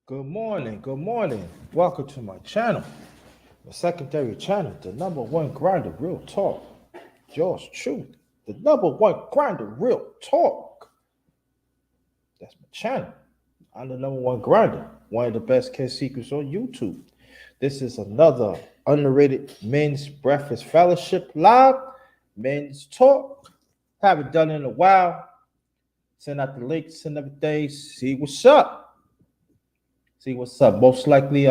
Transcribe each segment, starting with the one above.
Good morning, good morning. Welcome to my channel, the secondary channel, the number one grinder, real talk. Yours truth, the number one grinder, real talk. That's my channel. I'm the number one grinder, one of the best kept secrets on YouTube. This is another underrated men's breakfast fellowship live, men's talk. Haven't done it in a while. Send out the links and everything. See what's up. Most likely,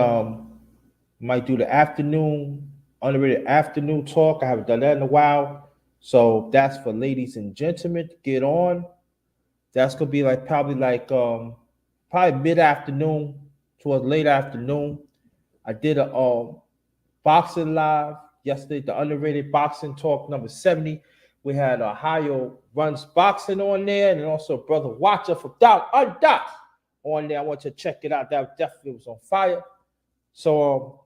might do the afternoon, underrated afternoon talk. I haven't done that in a while. So that's for ladies and gentlemen to get on. That's gonna be probably mid-afternoon towards late afternoon. I did a boxing live yesterday, the underrated boxing talk number 70. We had Ohio Runs Boxing on there, and also Brother Watcher from Down Under on there. I want you to check it out. That definitely was on fire. So,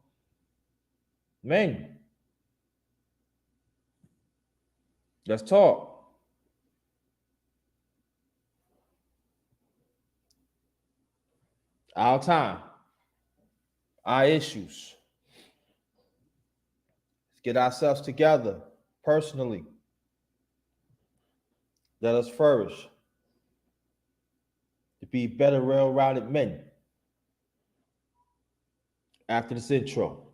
man, let's talk. Our time, our issues. Let's get ourselves together personally. Let us flourish to be better, well-rounded men. After this intro.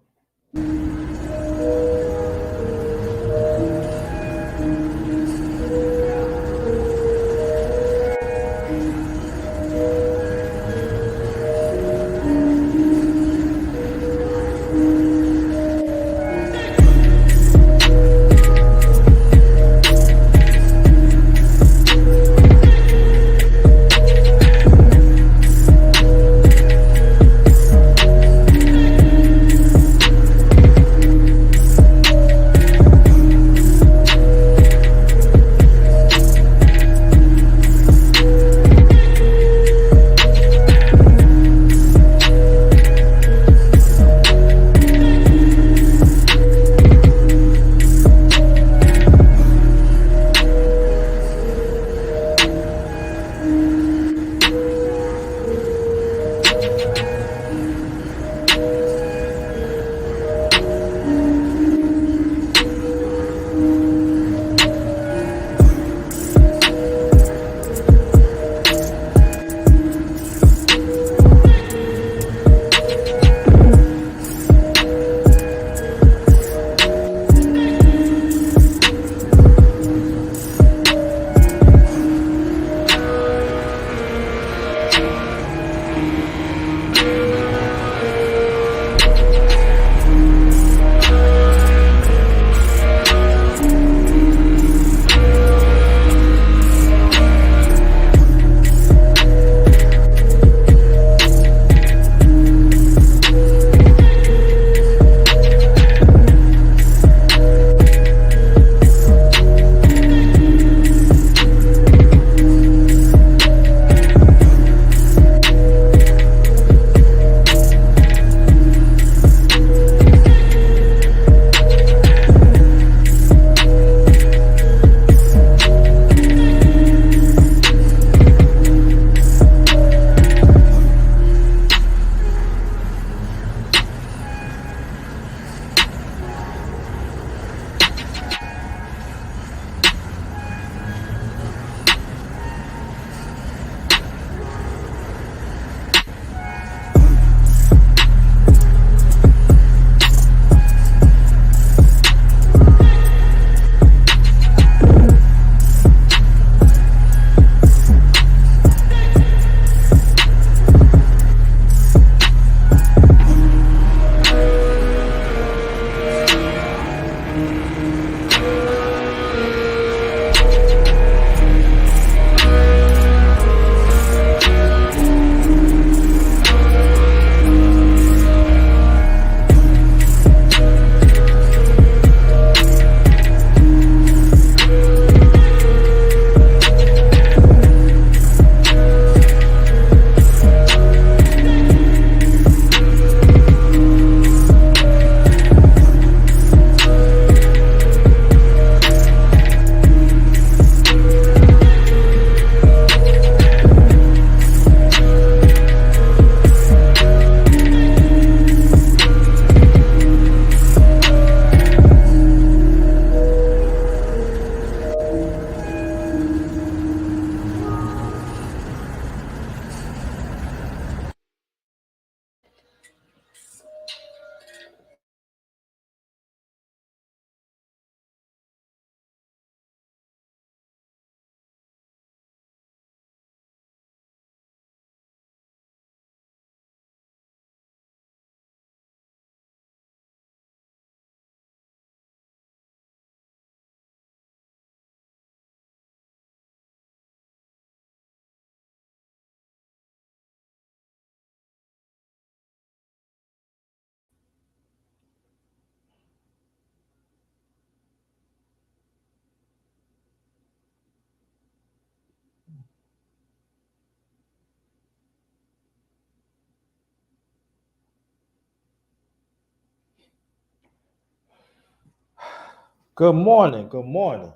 Good morning. Good morning.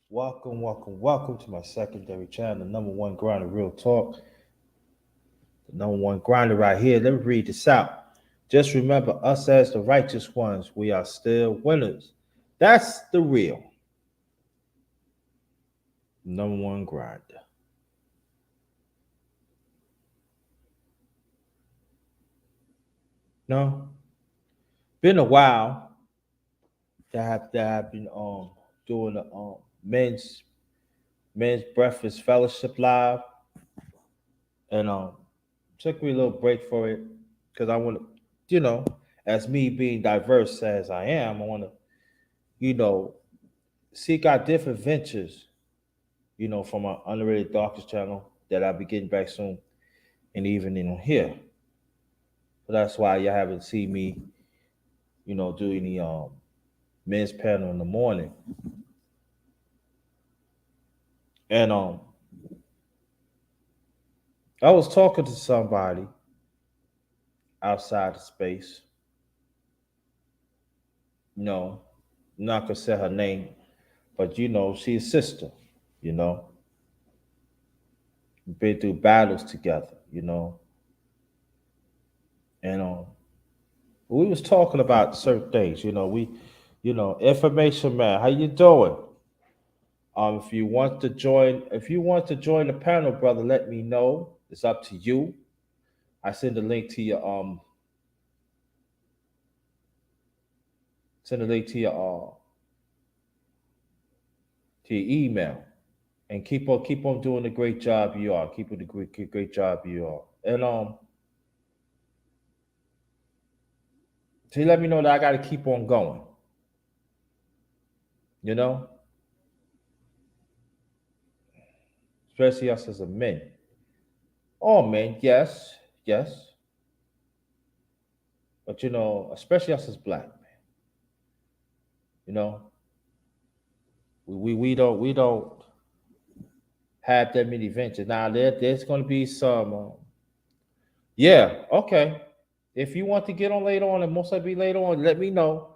Welcome to my secondary channel, the number one grinder, real talk. The number one grinder right here. Let me read this out. Just remember, us as the righteous ones, we are still winners. That's the real number one grinder. No, been a while that have been doing the men's breakfast fellowship live, and took me a little break for it because I want to, as me being diverse as I am, I want to, you know, seek out different ventures, from our Underrated Darkest channel that I'll be getting back soon, and even in here. So that's why you haven't seen me, do any men's panel in the morning. And I was talking to somebody outside the space. No, I'm not gonna say her name, but she's a sister. You know, We've been through battles together. And we was talking about certain things. Information man, how you doing? If you want to join the panel, brother, let me know. It's up to you. I send a link to your email, and keep on doing the great job you are. Keep with the great job you are. And to let me know that I got to keep on going. You know, especially us as a men. All men, yes, yes, but especially us as black men. You know, we don't have that many ventures. Now there's going to be some. Yeah, okay. If you want to get on later on, and most likely later on, let me know.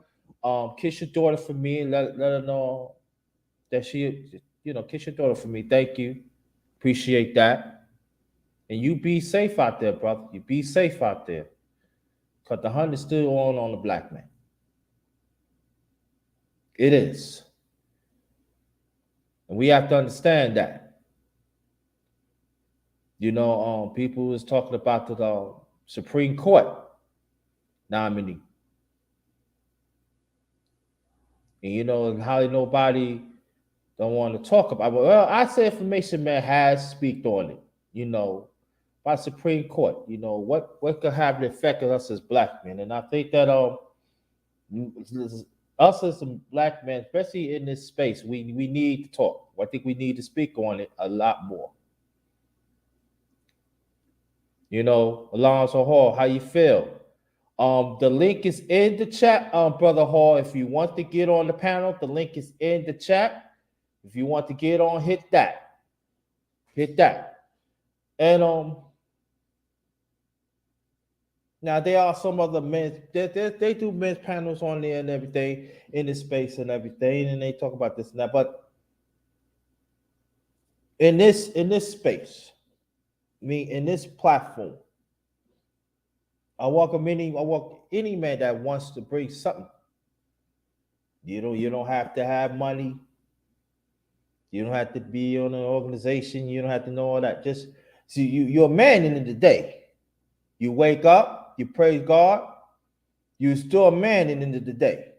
Kiss your daughter for me, and let her know that kiss your daughter for me. Thank you, appreciate that. And you be safe out there, brother. You be safe out there, cause the hunt is still on the black man. It is, and we have to understand that. People was talking about the Supreme Court nominee, and how nobody don't want to talk about. Well, I say information man has speak on it. By Supreme Court. What could have an effect on us as black men, and I think that us as some black men, especially in this space, we need to talk. I think we need to speak on it a lot more. Alonzo Hall, how you feel? The link is in the chat, Brother Hall. If you want to get on the panel, the link is in the chat. If you want to get on, hit that. Hit that. And now there are some other men they do men's panels on there and everything in this space and everything, and they talk about this and that. But in this space, in this platform, I welcome any man that wants to bring something. You don't have to have money. You don't have to be on an organization. You don't have to know all that. Just see you're a man in the day. You wake up, you praise God, you're still a man in the end of the day.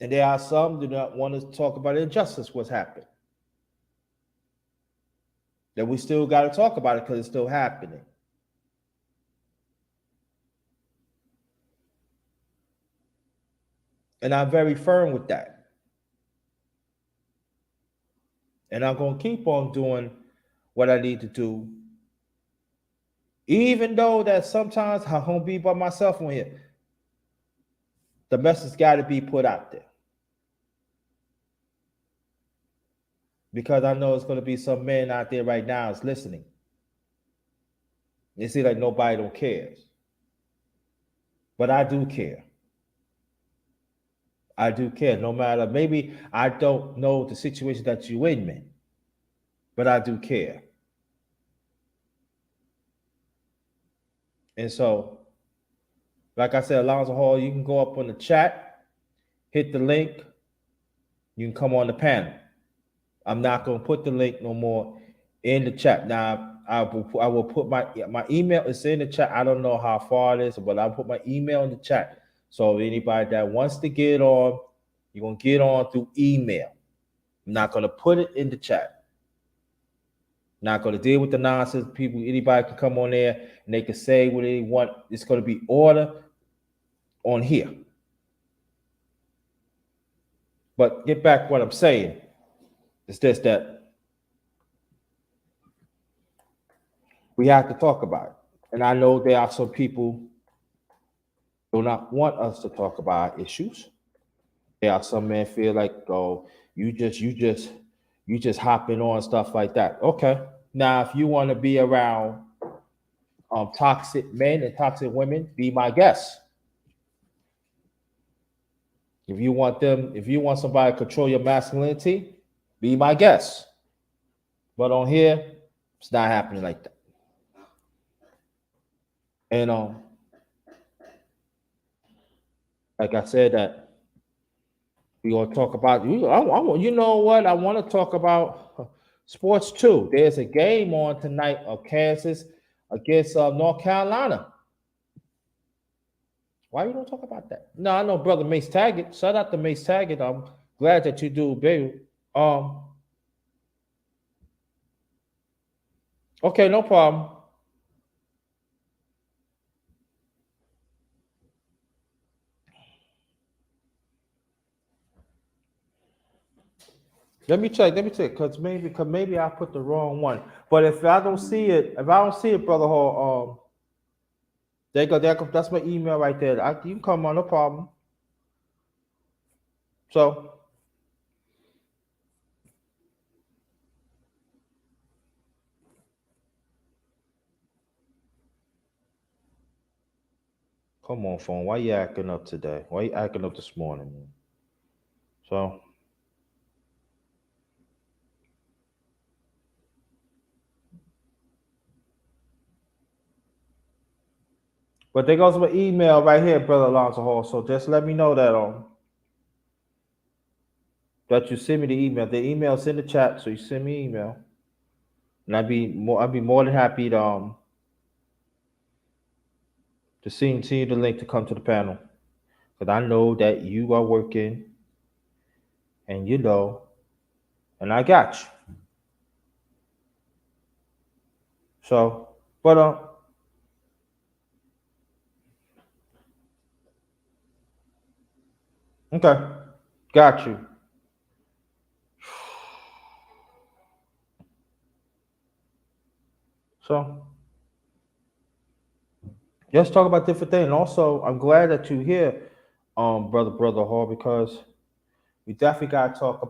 And there are some do not want to talk about injustice, what's happened. That we still got to talk about it because it's still happening. And I'm very firm with that. And I'm going to keep on doing what I need to do. Even though that sometimes I'm going to be by myself on here. The message got to be put out there. Because I know it's going to be some men out there right now is listening. They see like nobody don't cares. But I do care. I do care. No matter, maybe I don't know the situation that you in, man, but I do care. And so, like I said, Alonzo Hall, you can go up on the chat, hit the link, you can come on the panel. I'm not going to put the link no more in the chat. Now, I will put my email is in the chat. I don't know how far it is, but I'll put my email in the chat. So anybody that wants to get on, you're going to get on through email. I'm not going to put it in the chat. Not going to deal with the nonsense. People, anybody can come on there and they can say what they want. It's going to be order on here. But get back what I'm saying. It's just that we have to talk about it. And I know there are some people do not want us to talk about issues. There are some men feel like, oh, you just hopping on stuff like that. Okay. Now, if you want to be around toxic men and toxic women, be my guest. If you want somebody to control your masculinity, be my guest. But on here, it's not happening like that. And like I said, that we gonna talk about you know what? I want to talk about sports too. There's a game on tonight of Kansas against North Carolina. Why you don't talk about that? No, I know brother Mace Taggart. Shout out to Mace Taggart. I'm glad that you do, baby. Okay, no problem. Let me check, cause maybe I put the wrong one. But if I don't see it, brother Hall, there go. That's my email right there. You can come on, no problem. So come on, phone. Why you acting up today? Why you acting up this morning, man? So, but there goes my email right here, brother Alonzo Hall. So just let me know that you send me the email. The email's in the chat, so you send me email, and I'd be more than happy to see the link to come to the panel, because I know that you are working, and and I got you. So, but okay, got you. So let's talk about different things. And also, I'm glad that you're here, brother Hall, because we definitely gotta talk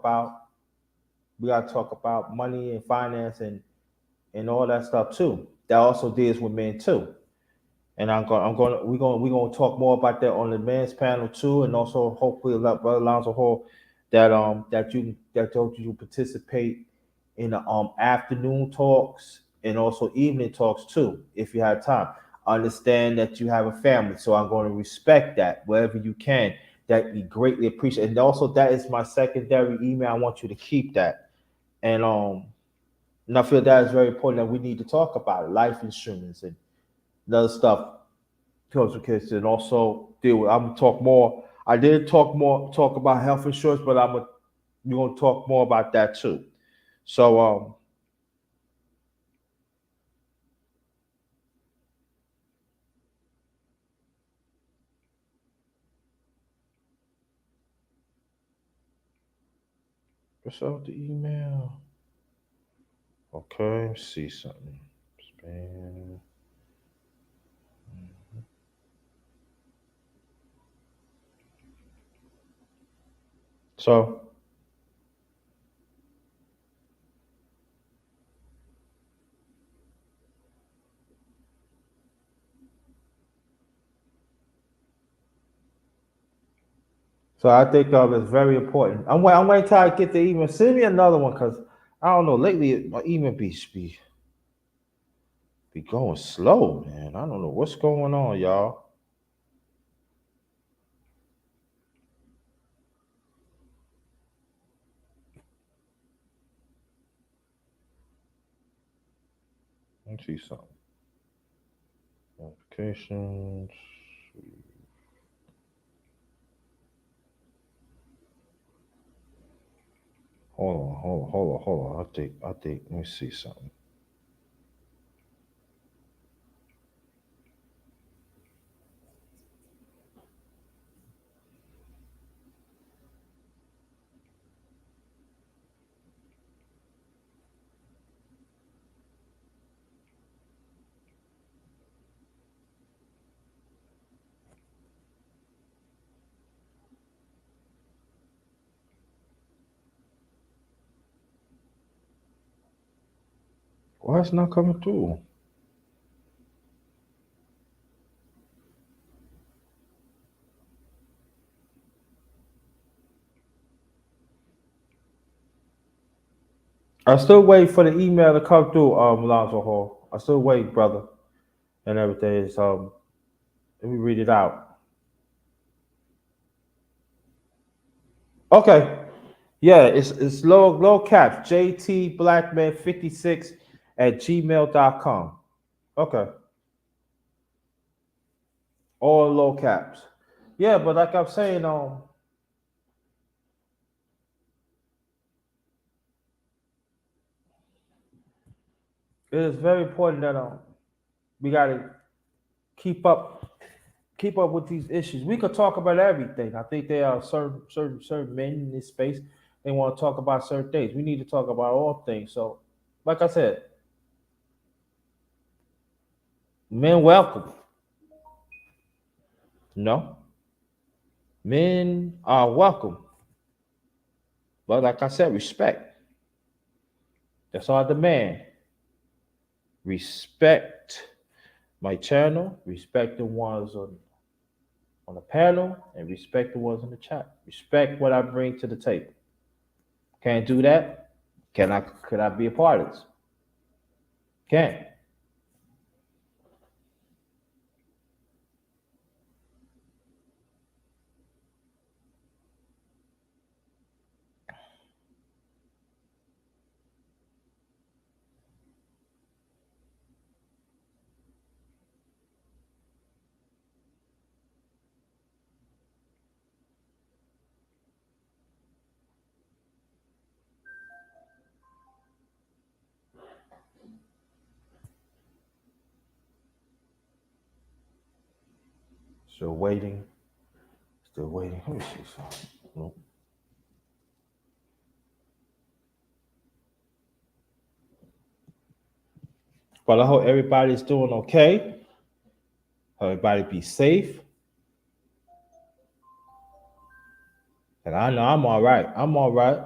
about money and finance and all that stuff too. That also deals with men too. And we're gonna talk more about that on the men's panel too, and also hopefully let Brother Alonzo Hall that told you participate in the afternoon talks and also evening talks too, if you have time. I understand that you have a family, so I'm going to respect that wherever you can. That we greatly appreciate, and also that is my secondary email. I want you to keep that, and I feel that is very important that we need to talk about it, life insurance and other stuff comes with kids, and also deal with. I'm gonna talk more. I did talk about health insurance, but we're gonna talk more about that too. So what's up the email? Okay, let's see something. Spam. So So I think it's very important. I'm waiting till I get the email. Send me another one because I don't know. Lately, my email be going slow, man. I don't know what's going on, y'all. Let me see something. Notifications. Hold on. I think. Let me see something. Why it's not coming through? I still wait for the email to come through, Lonzo Hall. I still wait, brother, and everything. Is let me read it out. Okay. Yeah, it's low caps. JT Blackman 56 at gmail.com. Okay. All low caps. Yeah, but like I'm saying, it is very important that we gotta keep up keep up with these issues. We could talk about everything. I think there are certain men in this space, they want to talk about certain things. We need to talk about all things. So, like I said, men welcome. No, men are welcome. But like I said, respect. That's all I demand. Respect my channel, respect the ones on the panel, and respect the ones in the chat. Respect what I bring to the table. Can't do that? Could I be a part of this? Can't. Still waiting. Still waiting. Let me see something. Nope. But I hope everybody's doing okay. Everybody be safe. And I know I'm all right. I'm all right.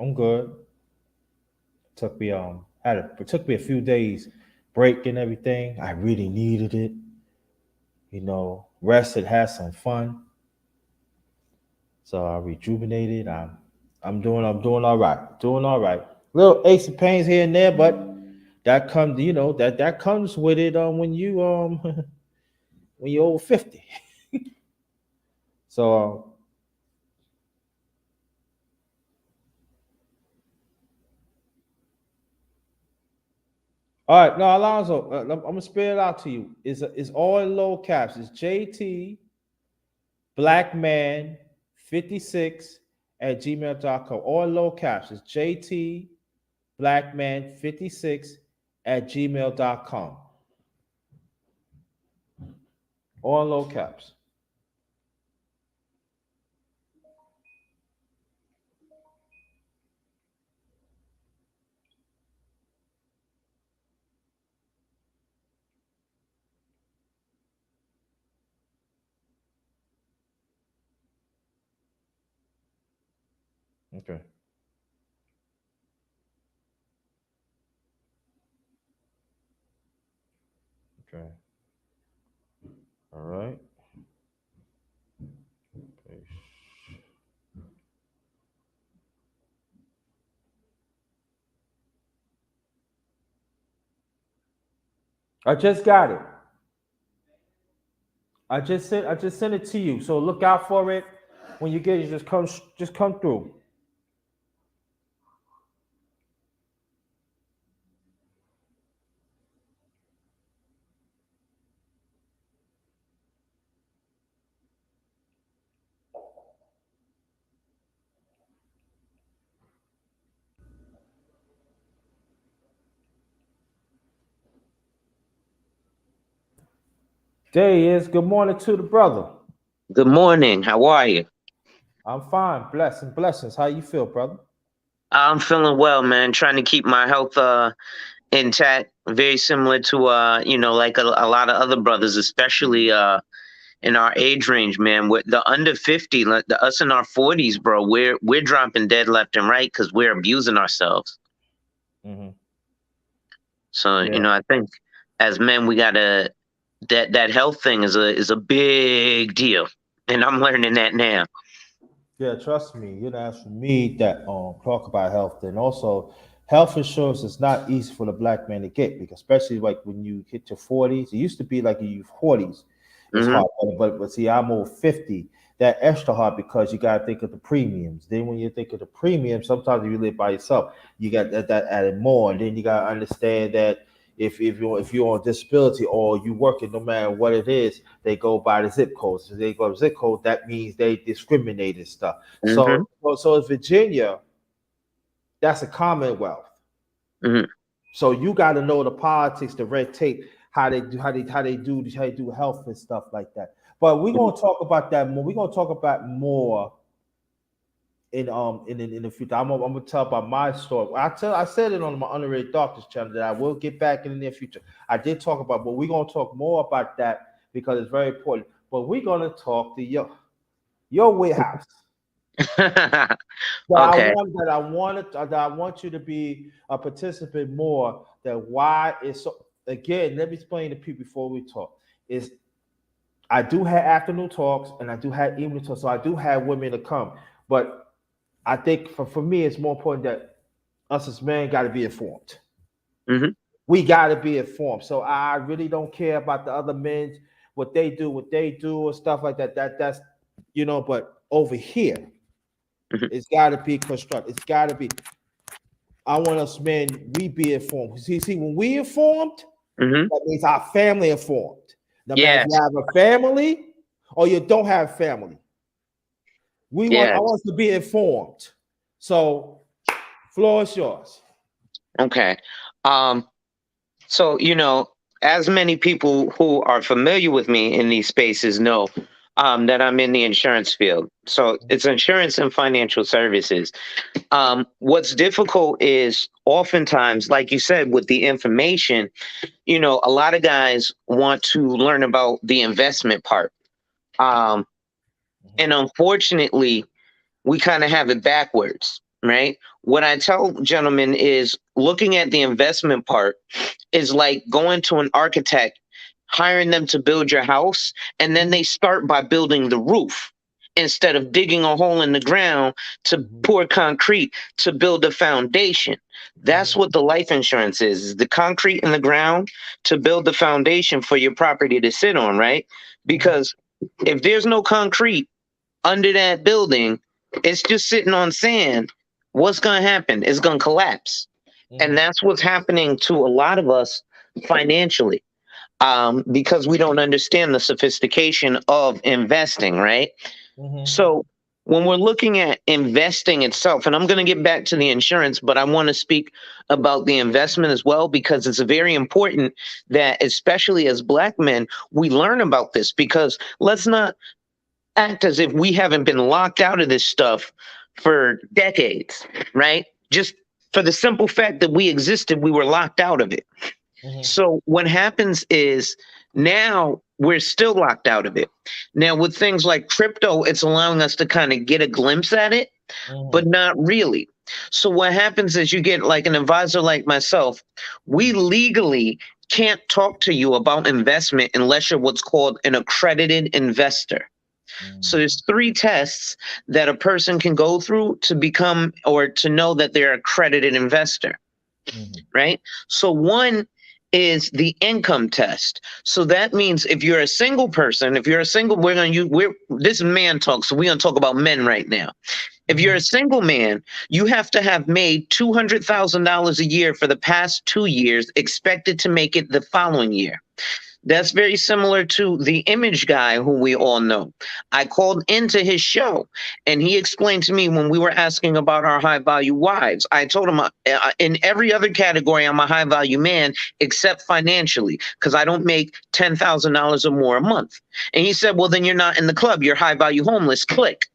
I'm good. Took me it took me a few days break and everything. I really needed it. Rested, had some fun. So I rejuvenated. I'm doing all right. Doing all right. Little aches and pains here and there, but that comes with it when you when you're over 50. So all right, no, Alonzo, I'm gonna spell it out to you. It's all in low caps. It's JT Blackman 56 at gmail.com. All low caps. It's JT Blackman 56 at gmail.com. All low caps. Okay. Okay. All right. Okay. I just got it. I just sent it to you. So look out for it. When you get it, just come through. There he is. Good morning to the brother. Good morning. How are you? I'm fine. Blessings. How you feel, brother? I'm feeling well, man. Trying to keep my health intact. Very similar to like a lot of other brothers, especially in our age range, man. With the under 50, like us in our 40s, bro. We're dropping dead left and right because we're abusing ourselves. Hmm. So Yeah. I think as men, we gotta that health thing is a big deal, and I'm learning that now. Yeah, trust me. As for me that talk about health, and also health insurance is not easy for the black man to get, because especially like when you hit your 40s. It used to be like in your 40s, it's Hmm. hard. But see, I'm over 50. That extra hard because you gotta think of the premiums. Then when you think of the premiums, sometimes if you live by yourself, you got that added more. And then you gotta understand that if you're on disability or you working, no matter what it is, they go by the zip codes. So they go to zip code, that means they discriminate and stuff. Hmm. So in Virginia, that's a commonwealth. Hmm. So you got to know the politics, the red tape, how they do health and stuff like that. But we're gonna talk about that more. We're gonna talk about more in the future. I'm gonna tell about my story. I said it on my Underrated Doctors channel that I will get back in the near future. I did talk about, but we're gonna talk more about that because it's very important. But we're gonna talk to your warehouse. That I Okay. want that I wanted that I want you to be a participant more. That why it's so, again. Let me explain to people before we talk. Is I do have afternoon talks and I do have evening talks, so I do have women to come. But I think for me, it's more important that us as men got to be informed. Hmm. We got to be informed. So I really don't care about the other men, what they do, or stuff like that. That's. But over here, Hmm. it's got to be constructed. It's got to be. I want us men, we be informed. See, when we informed, Hmm. that means our family informed. No matter if you Yes. have a family or you don't have family, I Yes. want us to be informed. So, floor is yours. Okay. Um, so, as many people who are familiar with me in these spaces know, that I'm in the insurance field. So it's insurance and financial services. What's difficult is oftentimes, like you said, with the information, a lot of guys want to learn about the investment part. Um, Mhm, and unfortunately, we kind of have it backwards, right? What I tell gentlemen is looking at the investment part is like going to an architect, hiring them to build your house, and then mhm, they start by building the roof instead of digging a hole in the ground to mhm, pour concrete to build a foundation. That's mhm, what the life insurance is the concrete in the ground to build the foundation for your property to sit on, right? mhm, Because if there's no concrete under that building, it's just sitting on sand. What's going to happen? It's going to collapse. And mhm, that's what's happening to a lot of us financially, because we don't understand the sophistication of investing, right? mhm, So when we're looking at investing itself, and I'm going to get back to the insurance, but I want to speak about the investment as well, because it's very important that, especially as Black men, we learn about this, because let's not act as if we haven't been locked out of this stuff for decades, right? Just for the simple fact that we existed, we were locked out of it. mhm, So what happens is now we're still locked out of it. Now with things like crypto, it's allowing us to kind of get a glimpse at it, but mhm, not really. So what happens is you get like an advisor like myself, we legally can't talk to you about investment unless you're what's called an accredited investor. So mhm, there's three tests that a person can go through to become or to know that they're an accredited investor, mhm, right? So one is the income test. So that means if you're a single person, if you're a single, this is man talk, so we're gonna talk about men right now. If you're a single man, you have to have made $200,000 a year for the past 2 years, expected to make it the following year. That's very similar to the image guy who we all know. I called into his show and he explained to me when we were asking about our high value wives. I told him in every other category, I'm a high value man except financially because I don't make $10,000 or more a month. And he said, well, then you're not in the club. You're high value homeless. Click.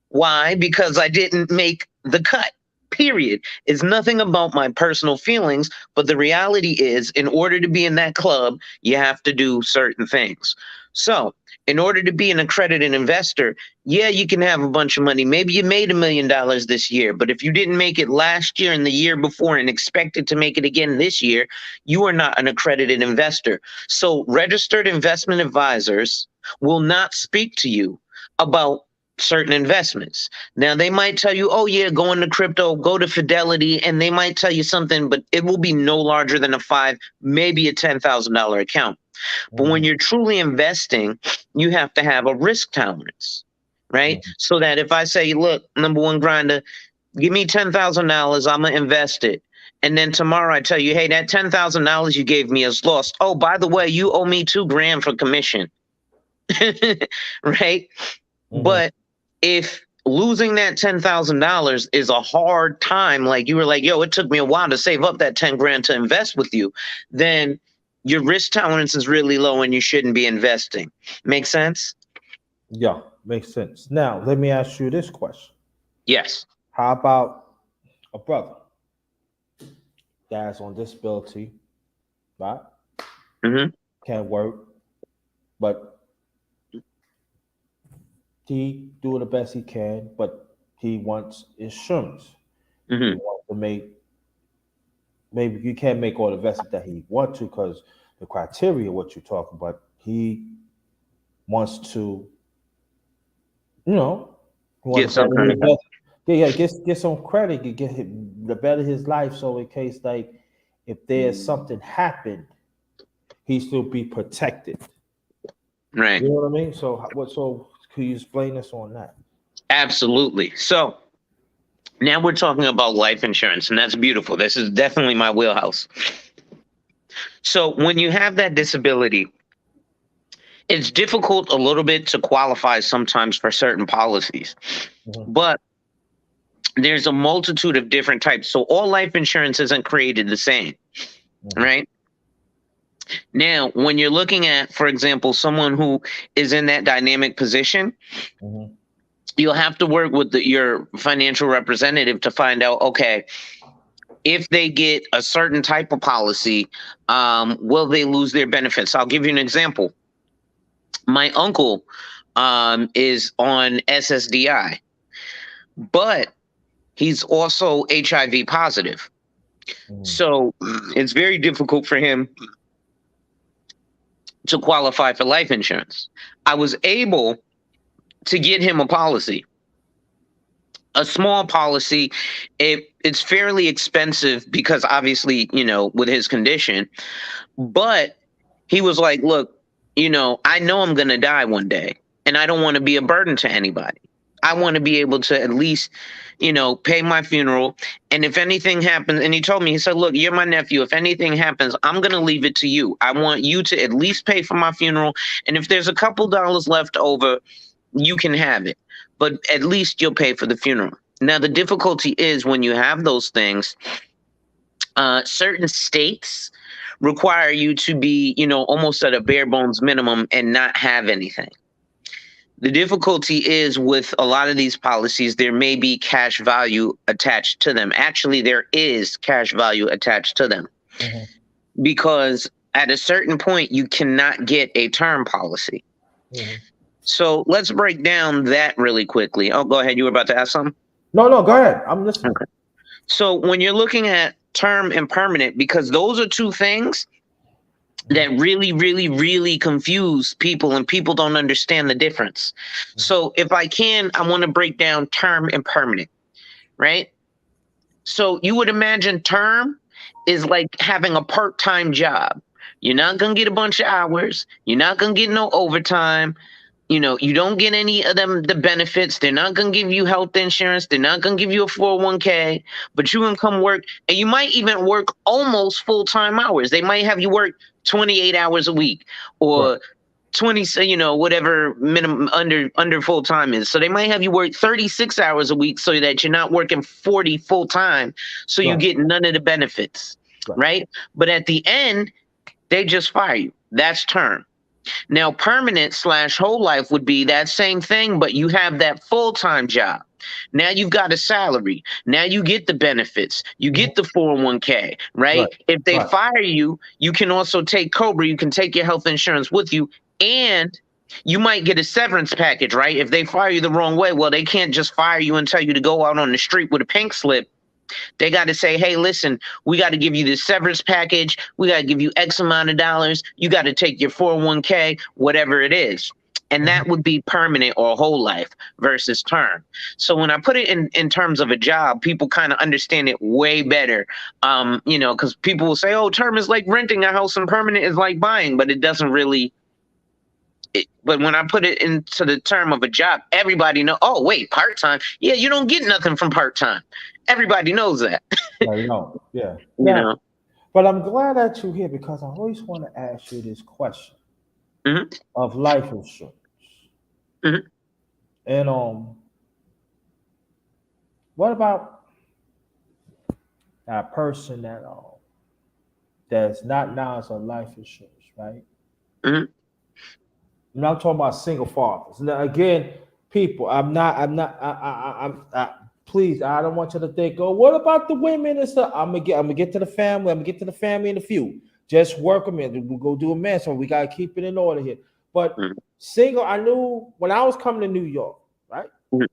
Why? Because I didn't make the cut. Period. It's nothing about my personal feelings, but the reality is, in order to be in that club, you have to do certain things. So, in order to be an accredited investor, yeah, you can have a bunch of money. Maybe you made $1 million this year, but if you didn't make it last year and the year before and expected to make it again this year, you are not an accredited investor. So, registered investment advisors will not speak to you about certain investments. Now they might tell you, oh yeah, go into crypto, go to Fidelity, and they might tell you something, but it will be no larger than a $5, maybe a $10,000 account. But when you're truly investing, you have to have a risk tolerance, right? So that if I say, look, number one grinder, give me $10,000, I'm gonna invest it. And then tomorrow I tell you, hey, that $10,000 you gave me is lost. Oh, by the way, you owe me $2,000 for commission. Right? But if losing that $10,000 is a hard time, like you were like, yo, it took me a while to save up that 10 grand to invest with you, then your risk tolerance is really low and you shouldn't be investing. Make sense? Yeah, makes sense. Now, let me ask you this question. Yes. How about a brother that's on disability, right? Can't work, but he doing the best he can, but he wants insurance. He wants to make, maybe you can't make all the investment that he wants to because the criteria what you're talking about. He wants to, he Get wants some kind of help. get some credit, get him, to better his life. So in case like if there's something happened, he still be protected. Right. You know what I mean? So what? So could you explain this on that? Absolutely. So now we're talking about life insurance, and that's beautiful. This is definitely my wheelhouse. So when you have that disability, it's difficult a little bit to qualify sometimes for certain policies, but there's a multitude of different types. So all life insurance isn't created the same, right? Now, when you're looking at, for example, someone who is in that dynamic position, you'll have to work with your financial representative to find out, okay, if they get a certain type of policy, will they lose their benefits? I'll give you an example. My uncle is on SSDI, but he's also HIV positive. So it's very difficult for him to qualify for life insurance. I was able to get him a policy, a small policy. It's fairly expensive because obviously, with his condition, but he was like, look, I know I'm going to die one day and I don't want to be a burden to anybody. I want to be able to at least, pay my funeral. And if anything happens, and he told me, he said, look, you're my nephew. If anything happens, I'm going to leave it to you. I want you to at least pay for my funeral. And if there's a couple dollars left over, you can have it. But at least you'll pay for the funeral. Now, the difficulty is when you have those things, certain states require you to be, almost at a bare bones minimum and not have anything. The difficulty is with a lot of these policies, there may be cash value attached to them. Actually, there is cash value attached to them because at a certain point, you cannot get a term policy. So let's break down that really quickly. Oh, go ahead. You were about to ask something? No, go ahead. I'm listening. Okay. So when you're looking at term and permanent, because those are two things that really, really, really confuse people and people don't understand the difference. So if I want to break down term and permanent, right? So you would imagine term is like having a part-time job. You're not gonna get a bunch of hours. You're not gonna get no overtime. You don't get any of them the benefits. They're not gonna give you health insurance. They're not gonna give you a 401k. But you can come work, and you might even work almost full-time hours. They might have you work 28 hours a week, Right. or 20, whatever minimum under full time is. So they might have you work 36 hours a week so that you're not working 40 full time. So you Right. get none of the benefits, Right. right? But at the end, they just fire you. That's term. Now, permanent/whole life would be that same thing, but you have that full-time job. Now you've got a salary. Now you get the benefits. You Mhm. get the 401k, right? Right. If they Right. fire you, you can also take Cobra. You can take your health insurance with you, and you might get a severance package, right? If they fire you the wrong way, well, they can't just fire you and tell you to go out on the street with a pink slip. They got to say, hey, listen, we got to give you this severance package. We got to give you X amount of dollars. You got to take your 401k, whatever it is. And Mhm. that would be permanent or whole life versus term. So when I put it in terms of a job, people kind of understand it way better. Because people will say, oh, term is like renting a house and permanent is like buying, but it doesn't really. But when I put it into the term of a job, everybody know. Oh, wait, part time? Yeah, you don't get nothing from part time. Everybody knows that. I know. Yeah. you Now, know. but I'm glad that you're here because I always want to ask you this question hmm of life insurance. hmm And what about that person that's not now as a life insurance, right? hmm I'm not talking about single fathers. Now, again, people, please, I don't want you to think, oh, what about the women and stuff? I'm gonna get to the family. I'm gonna get to the family in a few. Just work them in. We'll go do a man. So we gotta keep it in order here. But hmm single, I knew when I was coming to New York, right? hmm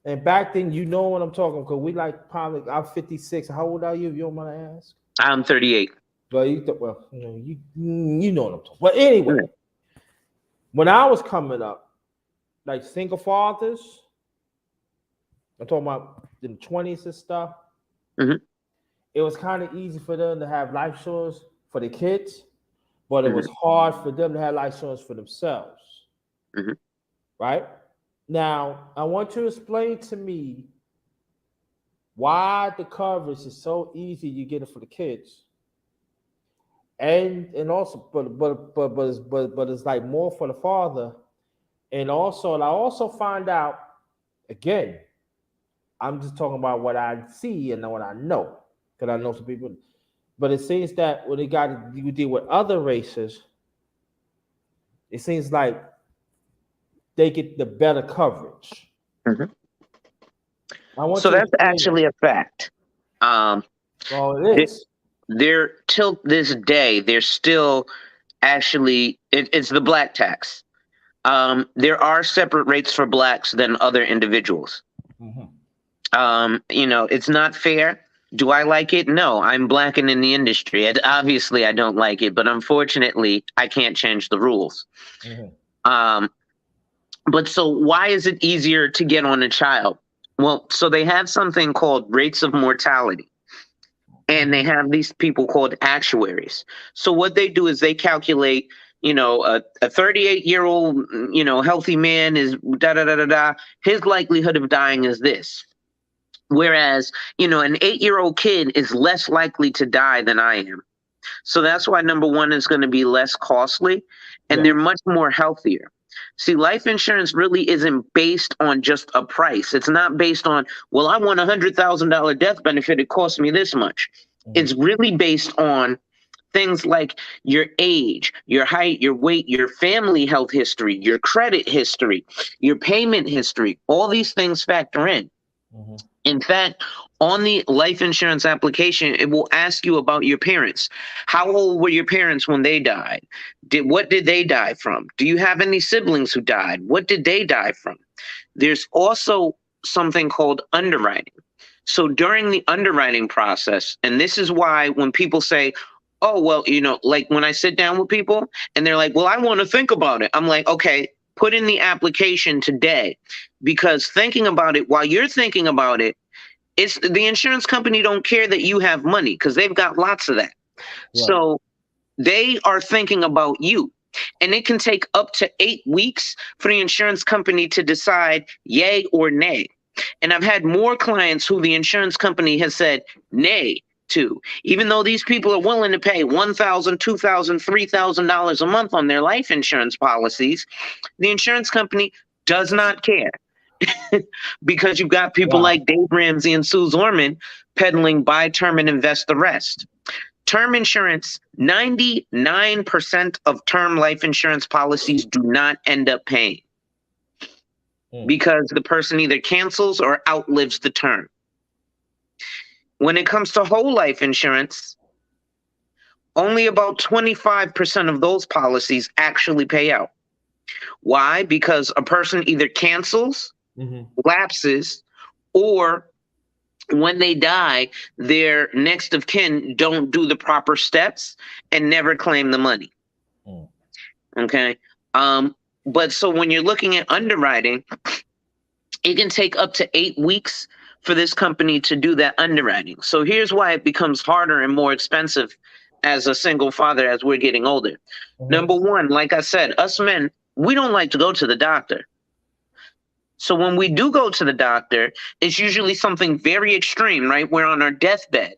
And back then, you know what I'm talking because we like probably I'm 56. How old are you? If you don't mind to ask. I'm 38. Well, you know what I'm talking. But anyway, Yeah. when I was coming up, like single fathers, I'm talking about in the 20s and stuff. hmm It was kind of easy for them to have life insurance for the kids, but it hmm was hard for them to have life insurance for themselves. hmm Right? Now, I want you to explain to me why the coverage is so easy you get it for the kids. And also but it's like more for the father. And I also find out again, I'm just talking about what I see and what I know. Because I know some people. But it seems that when you deal with other races, it seems like they get the better coverage. hmm I want So you to that's explain that. actually a fact. Um, Oh, it th- is. they're till this day, they're still actually it's the black tax. There are separate rates for blacks than other individuals. Mm-hmm. It's not fair. Do I like it? No, I'm black and in the industry. Obviously, I don't like it, but unfortunately, I can't change the rules. Mm-hmm. Um, but so why is it easier to get on a child? Well, so they have something called rates of mortality, and they Mm-hmm. have these people called actuaries. So what they do is they calculate, a 38-year-old, healthy man is da da da da da. His likelihood of dying is this. Whereas, an 8-year-old kid is less likely to die than I am. So that's why number one is going to be less costly and Yeah. they're much more healthier. See, life insurance really isn't based on just a price. It's not based on, well, I want $100,000 death benefit. It costs me this much. Mm-hmm. It's really based on things like your age, your height, your weight, your family health history, your credit history, your payment history. All these things factor in. Mm-hmm. In fact, on the life insurance application, it will ask you about your parents. How old were your parents when they died? What did they die from? Do you have any siblings who died? What did they die from? There's also something called underwriting. So during the underwriting process, and this is why when people say, oh, well, like when I sit down with people and they're like, well, I want to think about it. I'm like, okay, put in the application today because thinking about it while you're thinking about it, It's the insurance company don't care that you have money because they've got lots of that. Right. So they are thinking about you. And it can take up to 8 weeks for the insurance company to decide yay or nay. And I've had more clients who the insurance company has said nay to, even though these people are willing to pay $1,000, $2,000, $3,000 a month on their life insurance policies. The insurance company does not care because you've got people Wow. like Dave Ramsey and Sue Zorman peddling buy term and invest the rest. Term insurance, 99% of term life insurance policies do not end up paying because the person either cancels or outlives the term. When it comes to whole life insurance, only about 25% of those policies actually pay out. Why? Because a person either cancels, lapses, or when they die, their next of kin don't do the proper steps and never claim the money. Okay. But so when you're looking at underwriting, it can take up to 8 weeks for this company to do that underwriting. So here's why it becomes harder and more expensive as a single father as we're getting older. Number one, like I said, us men, we don't like to go to the doctor. So when we do go to the doctor, it's usually something very extreme, right? We're on our deathbed.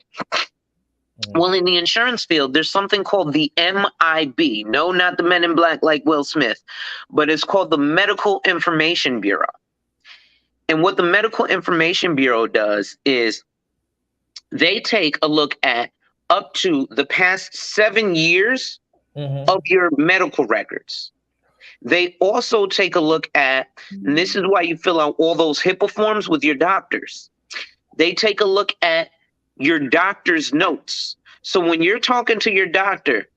Well, in the insurance field, there's something called the MIB. No, not the Men in Black like Will Smith, but it's called the Medical Information Bureau. And what the Medical Information Bureau does is they take a look at up to the past 7 years of your medical records. They also take a look at, and this is why you fill out all those HIPAA forms with your doctors. They take a look at your doctor's notes. So when you're talking to your doctor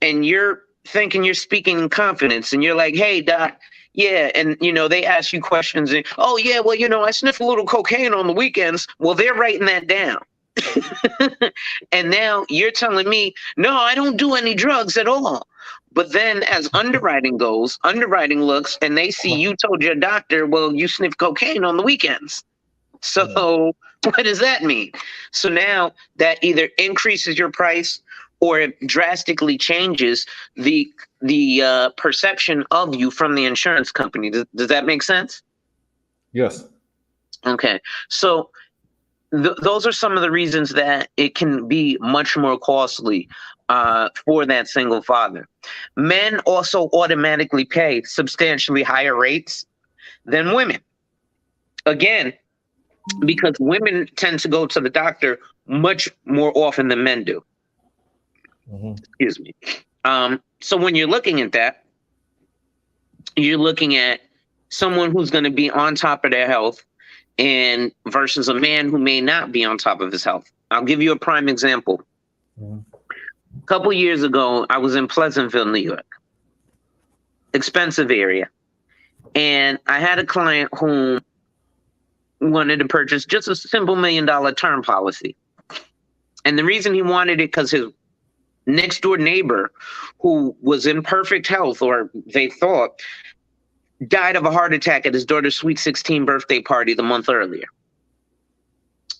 and you're thinking you're speaking in confidence and you're like, hey, doc, yeah, and, they ask you questions and, oh, yeah, well, I sniff a little cocaine on the weekends. Well, they're writing that down. And now you're telling me, no, I don't do any drugs at all. But then as underwriting goes, underwriting looks and they see you told your doctor, well, you sniff cocaine on the weekends. So what does that mean? So now that either increases your price or it drastically changes the perception of you from the insurance company. Does that make sense? Yes. Okay. So those are some of the reasons that it can be much more costly for that single father. Men also automatically pay substantially higher rates than women. Again, because women tend to go to the doctor much more often than men do. Excuse me. So when you're looking at that, you're looking at someone who's going to be on top of their health and versus a man who may not be on top of his health. I'll give you a prime example. A couple years ago, I was in Pleasantville, New York. Expensive area. And I had a client who wanted to purchase just a simple $1 million term policy. And the reason he wanted it because his next door neighbor, who was in perfect health, or they thought, died of a heart attack at his daughter's sweet 16 birthday party the month earlier.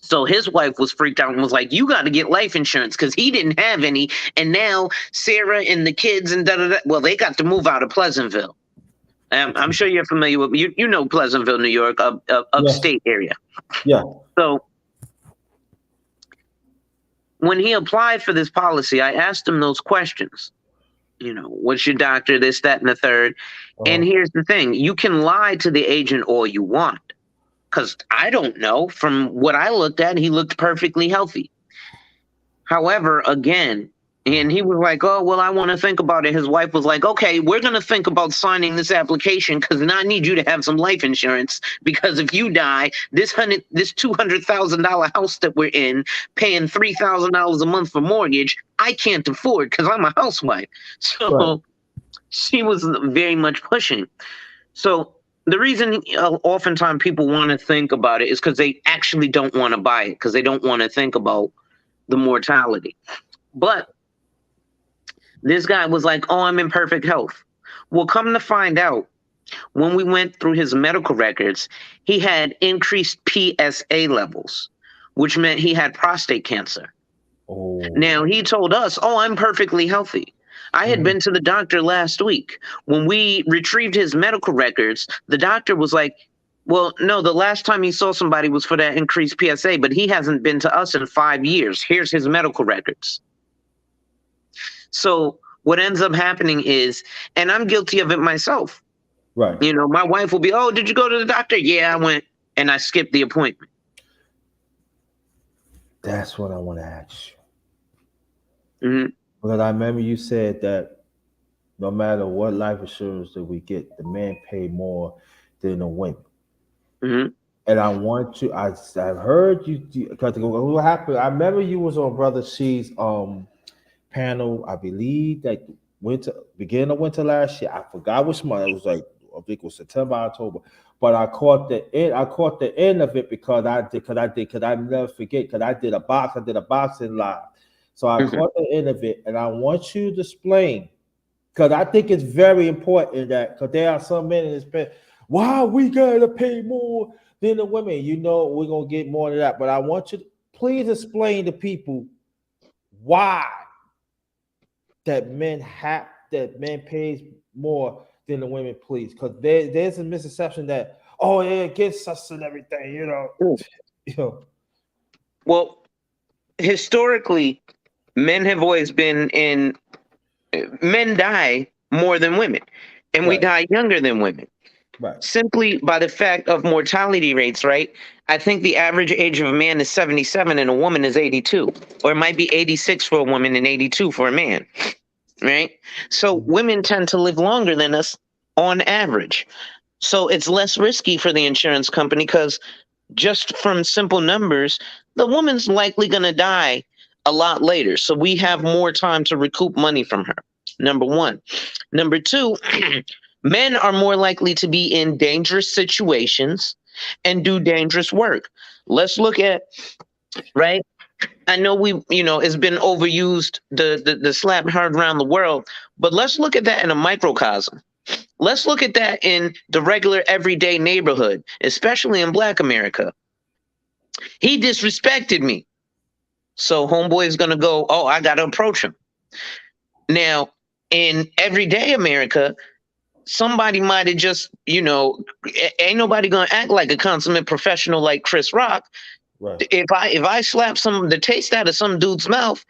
So his wife was freaked out and was like, you got to get life insurance because he didn't have any. And now Sarah and the kids and well, they got to move out of Pleasantville. I'm sure you're familiar with, you know Pleasantville, New York, upstate area. Yeah. So when he applied for this policy, I asked him those questions. What's your doctor, this, that, and the third. And here's the thing. You can lie to the agent all you want. Because I don't know. From what I looked at, he looked perfectly healthy. However, again, and he was like, oh, well, I want to think about it. His wife was like, okay, we're going to think about signing this application because I need you to have some life insurance because if you die, this $200,000 house that we're in, paying $3,000 a month for mortgage, I can't afford because I'm a housewife. So she was very much pushing. So the reason oftentimes people want to think about it is because they actually don't want to buy it because they don't want to think about the mortality. But this guy was like, oh, I'm in perfect health. Well, come to find out, when we went through his medical records, he had increased PSA levels, which meant he had prostate cancer. Oh. Now, he told us, "Oh, I'm perfectly healthy. I had Mhm. been to the doctor last week." When we retrieved his medical records, the doctor was like, "Well, no, the last time he saw somebody was for that increased PSA, but he hasn't been to us in 5 years. Here's his medical records." So what ends up happening is, and I'm guilty of it myself. Right. My wife will be, "Oh, did you go to the doctor?" "Yeah, I went," and I skipped the appointment. That's what I want to ask you. Hmm. Because I remember you said that no matter what life insurance that we get, the men pay more than the women. Hmm. And I want to. I heard you because what happened. I remember you was on Brother C's panel. I believe that winter, beginning of winter last year. I forgot which month. It was like I think it was September, October. But I caught the end. I caught the end of it because I never forget because I did a box. I did a boxing live. So I Hmm. caught the end of it, and I want you to explain because I think it's very important that because there are some men in this bed. Why we gotta pay more than the women? We're gonna get more than that. But I want you to please explain to people why that men pays more than the women, please. Because there's a misconception that it gets us and everything, you know. Well, historically, men have always been in. Men die more than women, and we Right, die younger than women, right. simply by the fact of mortality rates, right? I think the average age of a man is 77 and a woman is 82, or it might be 86 for a woman and 82 for a man, right? So Mhm. women tend to live longer than us on average. So it's less risky for the insurance company because just from simple numbers, the woman's likely going to die a lot later. So we have more time to recoup money from her. Number one. Number two, men are more likely to be in dangerous situations and do dangerous work. Let's look at, right? I know it's been overused, the slap heard around the world, but let's look at that in a microcosm. Let's look at that in the regular everyday neighborhood, especially in Black America. He disrespected me. So homeboy is gonna go, "Oh, I gotta approach him." Now, in everyday America, somebody might have just, ain't nobody gonna act like a consummate professional like Chris Rock. Right. If I slap the taste out of some dude's mouth,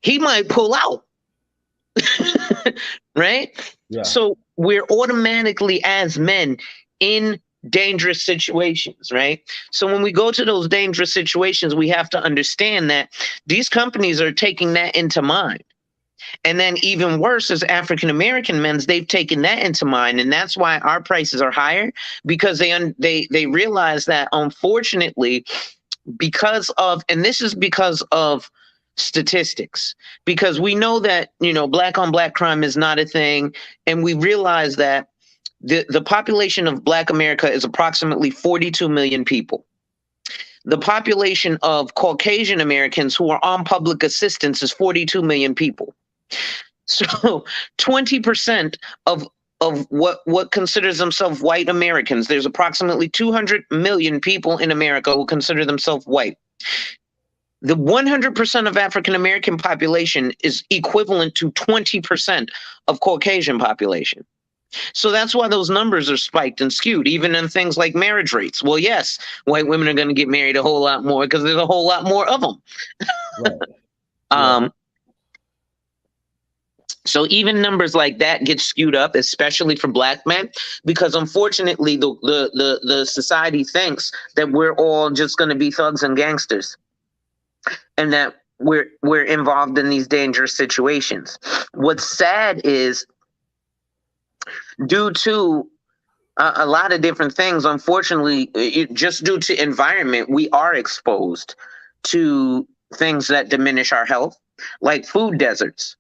he might pull out. Right? Yeah. So we're automatically as men in dangerous situations, right? So when we go to those dangerous situations, we have to understand that these companies are taking that into mind. And then even worse as African American men's, they've taken that into mind, and that's why our prices are higher because they realize that unfortunately, because of, and this is because of statistics, because we know that black on black crime is not a thing, and we realize that the population of Black America is approximately 42 million people. The population of Caucasian Americans who are on public assistance is 42 million people. So 20% of what considers themselves white Americans, there's approximately 200 million people in America who consider themselves white. The 100% of African American population is equivalent to 20% of Caucasian population. So that's why those numbers are spiked and skewed, even in things like marriage rates. Well, yes, white women are going to get married a whole lot more because there's a whole lot more of them. Right. Yeah. Um, So even numbers like that get skewed up, especially for black men, because unfortunately the society thinks that we're all just going to be thugs and gangsters, and that we're involved in these dangerous situations. What's sad is due to a lot of different things, unfortunately, just due to environment, we are exposed to things that diminish our health, like food deserts.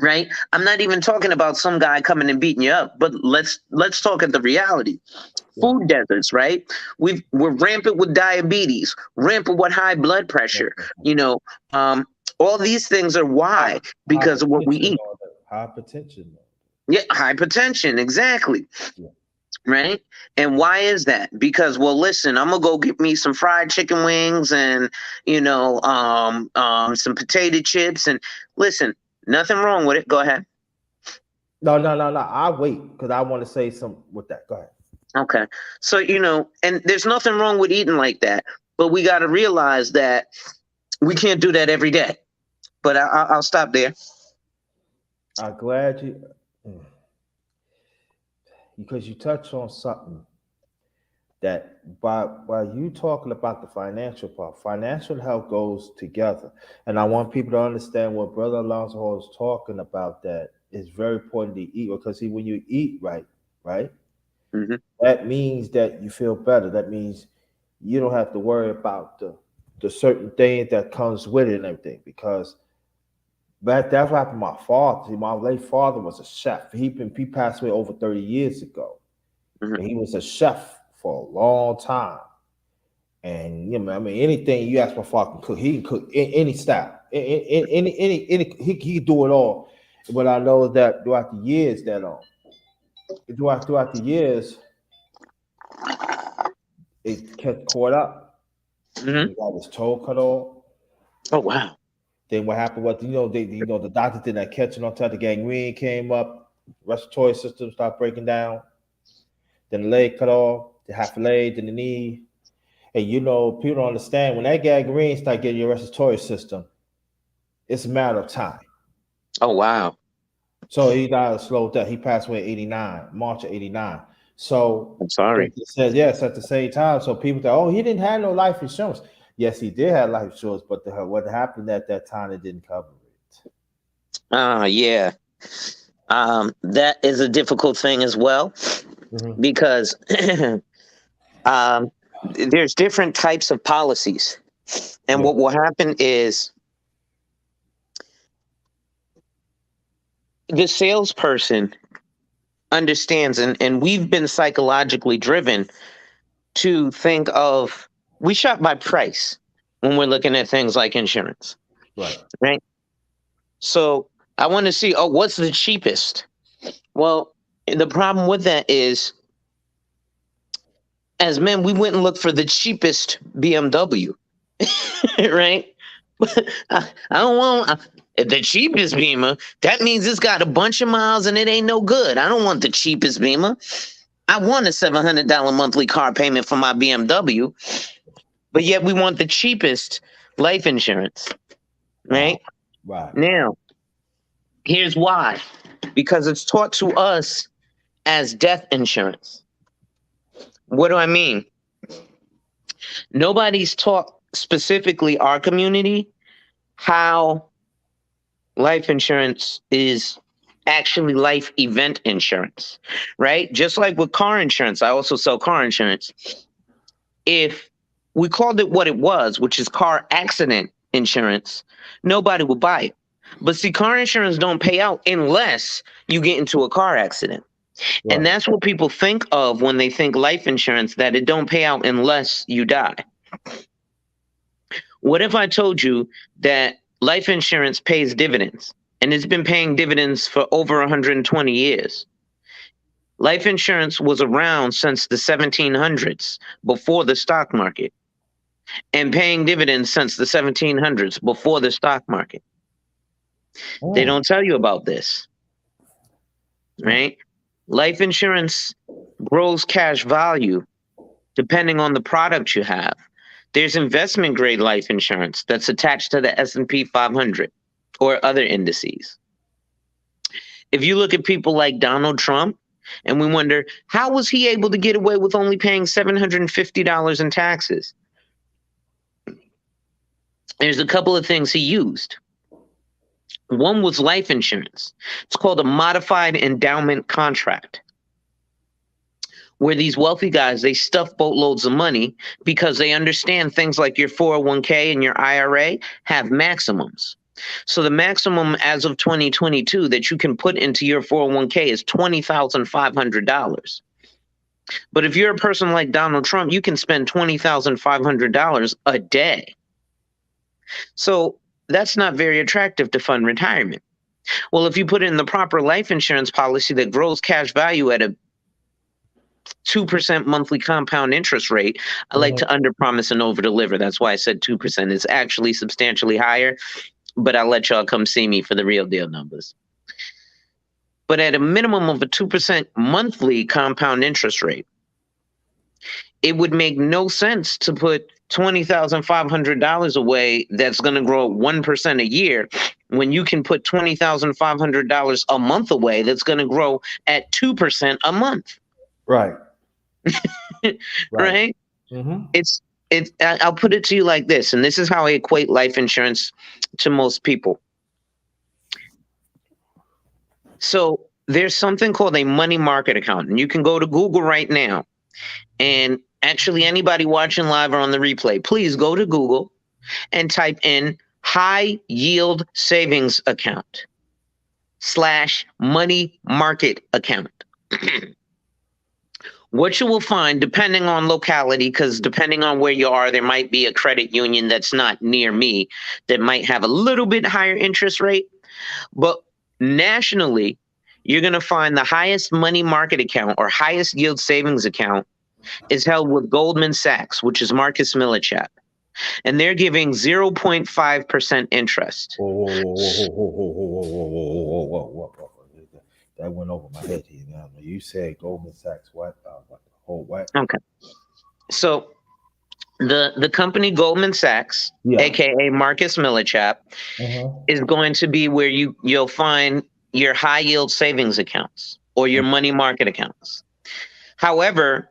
Right? I'm not even talking about some guy coming and beating you up, but let's talk at the reality. Yeah. Food deserts, right? We're rampant with diabetes, rampant with high blood pressure. You know, um, all these things are why because of what we Hypertension eat. on that. Hypertension. Yeah, hypertension, exactly. Yeah. right? And why is that? Because, well, listen, I'm gonna go get me some fried chicken wings and some potato chips. And listen, nothing wrong with it. Go ahead. No, no, no, no. I wait because I want to say something with that. Go ahead. Okay. So, and there's nothing wrong with eating like that, but we got to realize that we can't do that every day. But I'll stop there. I'm glad because you touched on something that by you talking about the financial part, financial health goes together. And I want people to understand what Brother Alonso is talking about, that it's very important to eat, because see, when you eat right, right, Hmm. that means that you feel better. That means you don't have to worry about the certain things that comes with it and everything. Because that's what happened to my father. See, my late father was a chef. He passed away over 30 years ago. Hmm. And he was a chef for a long time. And I mean, anything you ask my father can cook. He can cook any style, any he can do it all. But I know that throughout the years, it kept caught up. Hmm. He got his toe cut off. Oh, wow. Then what happened was, the doctor did that catching on top. The gangrene came up, respiratory system started breaking down. Then the leg cut off, the half leg, then the knee. And people don't understand, when that gangrene start getting your respiratory system, it's a matter of time. Oh, wow. So he died of slow death. He passed away in 89, March of 89. So I'm sorry. it says, yes, at the same time. So people think, oh, he didn't have no life insurance. Yes, he did have life insurance, but what happened at that time, it didn't cover it. Yeah. That is a difficult thing as well Mhm. because there's different types of policies. And Yeah, what will happen is the salesperson understands, and we've been psychologically driven to think of, we shop by price when we're looking at things like insurance, right. right? So I want to see, oh, what's the cheapest? Well, the problem with that is, as men, we went and looked for the cheapest BMW, right? I don't want the cheapest Beamer. That means it's got a bunch of miles and it ain't no good. I don't want the cheapest Beamer. I want a $700 monthly car payment for my BMW, but yet we want the cheapest life insurance, Wow. right? Right. Now, here's why. Because it's taught to us as death insurance. What do I mean? Nobody's taught, specifically our community, how life insurance is actually life event insurance, right? Just like with car insurance, I also sell car insurance. If we called it what it was, which is car accident insurance, nobody would buy it. But see, car insurance don't pay out unless you get into a car accident. And Right. that's what people think of when they think life insurance, that it don't pay out unless you die. What if I told you that life insurance pays dividends and it's been paying dividends for over 120 years? Life insurance was around since the 1700s, before the stock market, and paying dividends since the 1700s, before the stock market. They Mm, don't tell you about this, mm. right? Life insurance grows cash value depending on the product you have. There's investment grade life insurance that's attached to the S&P 500 or other indices. If you look at people like Donald Trump, and we wonder, how was he able to get away with only paying $750 in taxes? There's a couple of things he used. One was life insurance. It's called a modified endowment contract, where these wealthy guys, they stuff boatloads of money because they understand things like your 401k and your IRA have maximums. So the maximum as of 2022 that you can put into your 401k is $20,500. But if you're a person like Donald Trump, you can spend $20,500 a day. So that's not very attractive to fund retirement. Well, if you put in the proper life insurance policy that grows cash value at a 2% monthly compound interest rate, I like to underpromise and overdeliver. That's why I said 2%. It's actually substantially higher, but I'll let y'all come see me for the real deal numbers. But at a minimum of a 2% monthly compound interest rate, it would make no sense to put $20,500 away that's going to grow 1% a year when you can put $20,500 a month away that's going to grow at 2% a month. Right. Right? Mm-hmm. I'll put it to you like this, and this is how I equate life insurance to most people. So there's something called a money market account, and you can go to Google right now. And actually, anybody watching live or on the replay, please go to Google and type in high yield savings account / money market account. What you will find, depending on locality, because depending on where you are, there might be a credit union that's not near me that might have a little bit higher interest rate. But nationally, you're going to find the highest money market account or highest yield savings account is held with Goldman Sachs, which is Marcus Millichap. And they're giving 0.5% interest. Whoa. That went over my head here. Now, you said Goldman Sachs. What? What? Okay. So the company Goldman Sachs, aka Marcus Millichap, is going to be where you'll find your high yield savings accounts or your money market accounts. However,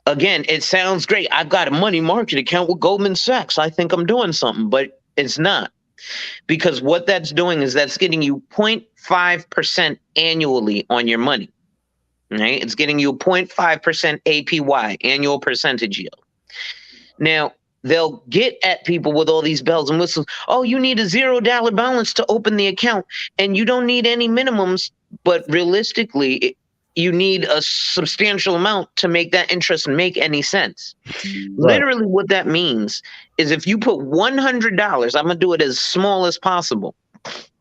again, it sounds great. I've got a money market account with Goldman Sachs. I think I'm doing something, but it's not. Because what that's doing is that's getting you 0.5% annually on your money. Right? It's getting you 0.5% APY, annual percentage yield. Now, they'll get at people with all these bells and whistles. Oh, you need a $0 balance to open the account, and you don't need any minimums. But realistically, you need a substantial amount to make that interest make any sense. Right. Literally, what that means is if you put $100, I'm going to do it as small as possible.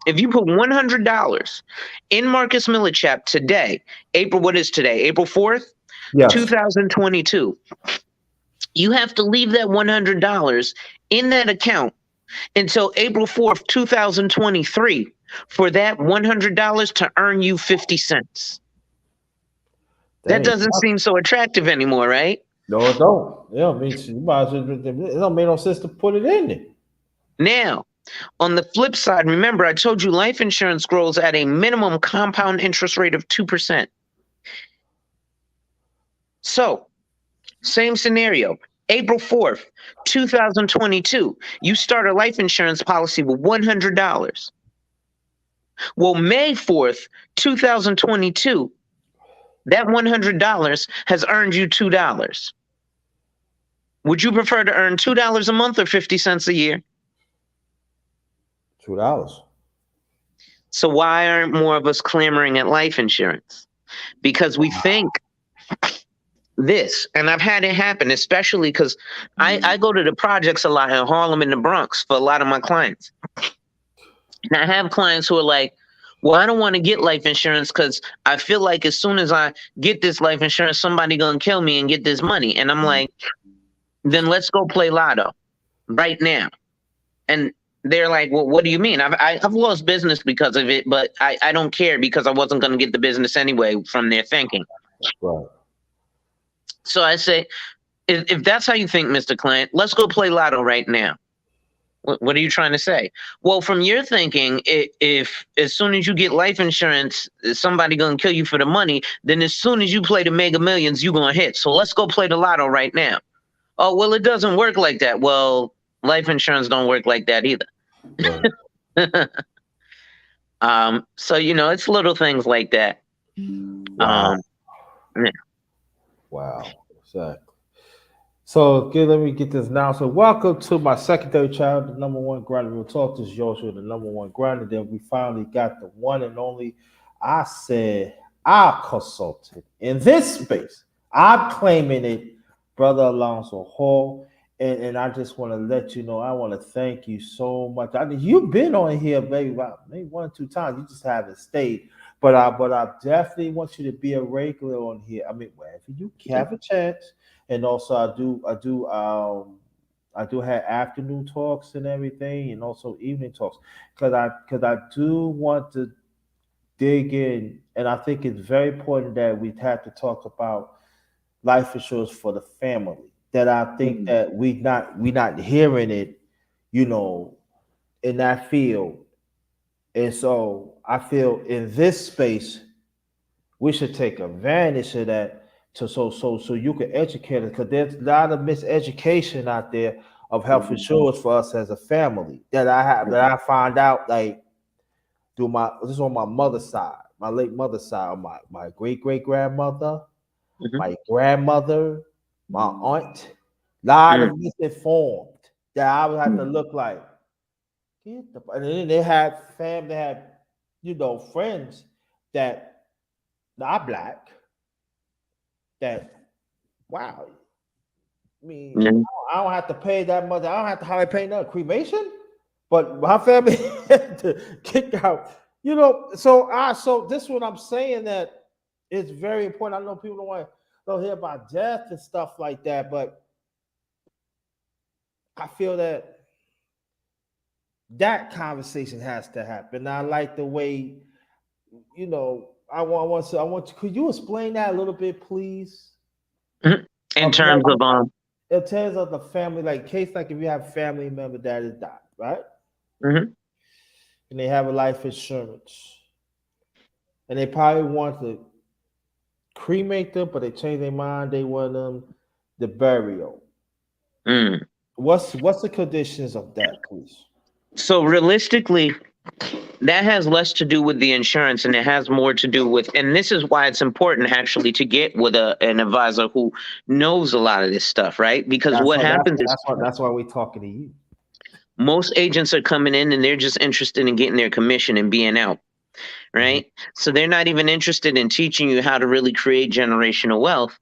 If you put $100 in Marcus Millichap today, what is today? April 4th, 2022. You have to leave that $100 in that account until April 4th, 2023 for that $100 to earn you 50 cents. That doesn't seem so attractive anymore, right? No, it don't. Yeah, I mean, you might as well, it don't make no sense to put it in there. Now, on the flip side, remember, I told you life insurance grows at a minimum compound interest rate of 2%. So, same scenario. April 4th, 2022, you start a life insurance policy with $100. Well, May 4th, 2022, that $100 has earned you $2. Would you prefer to earn $2 a month or 50 cents a year? $2. So why aren't more of us clamoring at life insurance? Because we think this, and I've had it happen, especially because I go to the projects a lot in Harlem and the Bronx for a lot of my clients. And I have clients who are like, well, I don't want to get life insurance because I feel like as soon as I get this life insurance, somebody going to kill me and get this money. And I'm like, then let's go play lotto right now. And they're like, well, what do you mean? I've lost business because of it, but I don't care because I wasn't going to get the business anyway from their thinking. Right. So I say, if that's how you think, Mr. Client, let's go play lotto right now. What are you trying to say? Well, from your thinking, if as soon as you get life insurance, somebody going to kill you for the money, then as soon as you play the Mega Millions, you're going to hit. So let's go play the lotto right now. Oh, well, it doesn't work like that. Well, life insurance don't work like that either. Right. So, it's little things like that. Wow. Yeah. Wow. Exactly. So let me get this now. So welcome to my secondary child, the number one grinder. We'll talk to Joshua, the number one grinder. Then we finally got the one and only. I said I consulted in this space. I'm claiming it, Brother Alonzo Hall. And I just want to let you know, I want to thank you so much. You've been on here maybe 1 or 2 times. You just haven't stayed. but I definitely want you to be a regular on here. I mean, wherever you have a chance, and also I do have afternoon talks and everything, and also evening talks, because I do want to dig in, and I think it's very important that we have to talk about life insurance for the family. That I think Mhm. that we not hearing it, you know, in that field, and so I feel in this space we should take advantage of that to so you can educate us, because there's a lot of miseducation out there of health Mhm. insurance for us as a family that I find out like through my this is on my mother's side, my late mother's side, my great grandmother, Mhm. my grandmother, my aunt, lot Mhm. of misinformed that I would have to look like. And then they had friends that are black that wow. I mean, Mhm. I don't have to pay that much. I don't have to hardly pay no cremation, but my family had to kick out. So this is what I'm saying, that it's very important. I know people don't hear about death and stuff like that, but I feel that conversation has to happen. I like the way I want to. Could you explain that a little bit, please? Mhm. In Of terms of in terms of the family, like case like if you have a family member that has died, right? mhm. And they have a life insurance, and they probably want to cremate them, but they change their mind. They want them the burial. Mm. What's the conditions of that, please? So realistically, that has less to do with the insurance and it has more to do with, and this is why it's important actually to get with an advisor who knows a lot of this stuff, right? Because That's what what that's happens is that's why we're talking to you. most agents are coming in and they're just interested in getting their commission and being out, Mhm. right? So they're not even interested in teaching you how to really create generational wealth,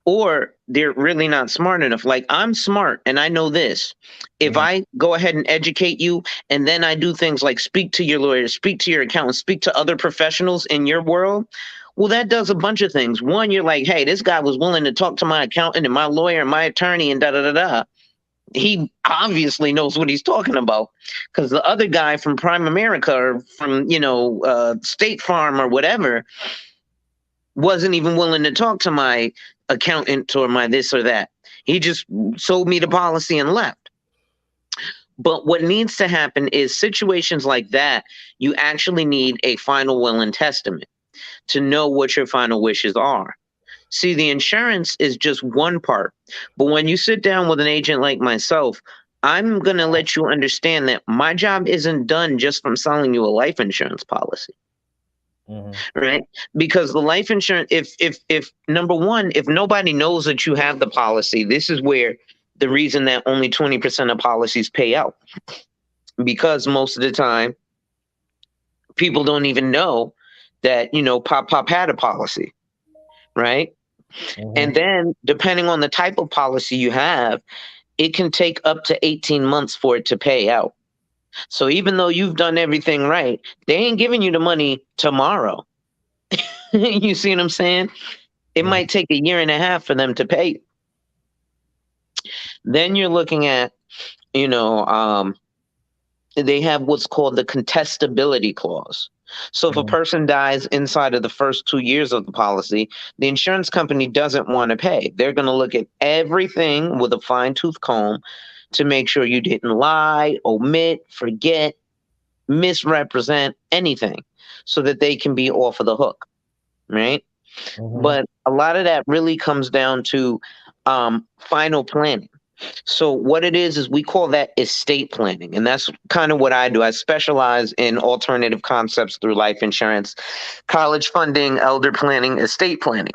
or they're really not smart enough. Like, I'm smart and I know this. If Mhm. I go ahead and educate you and then I do things like speak to your lawyer, speak to your accountant, speak to other professionals in your world, well, that does a bunch of things. One, you're like, hey, this guy was willing to talk to my accountant and my lawyer and my attorney and da da da da. He obviously knows what he's talking about, because the other guy from Prime America or from State Farm or whatever wasn't even willing to talk to my accountant or my this or that. He just sold me the policy and left. But what needs to happen is situations like that, you actually need a final will and testament to know what your final wishes are. See, the insurance is just one part. But when you sit down with an agent like myself, I'm going to let you understand that my job isn't done just from selling you a life insurance policy, Mhm. right? Because the life insurance, if number one, if nobody knows that you have the policy, this is where the reason that only 20% of policies pay out, because most of the time people don't even know that, Pop had a policy, right? And Mhm. then depending on the type of policy you have, it can take up to 18 months for it to pay out. So even though you've done everything right, they ain't giving you the money tomorrow. You see what I'm saying? It Mhm. might take a year and a half for them to pay. Then you're looking at, you know, um, they have what's called the contestability clause. So if a Mhm. person dies inside of the first 2 years of the policy, the insurance company doesn't want to pay. They're going to look at everything with a fine tooth comb to make sure you didn't lie, omit, forget, misrepresent anything, so that they can be off of the hook, right? Mhm. But a lot of that really comes down to final planning. So what it is we call that estate planning, and that's kind of what I do. I specialize in alternative concepts through life insurance, college funding, elder planning, estate planning.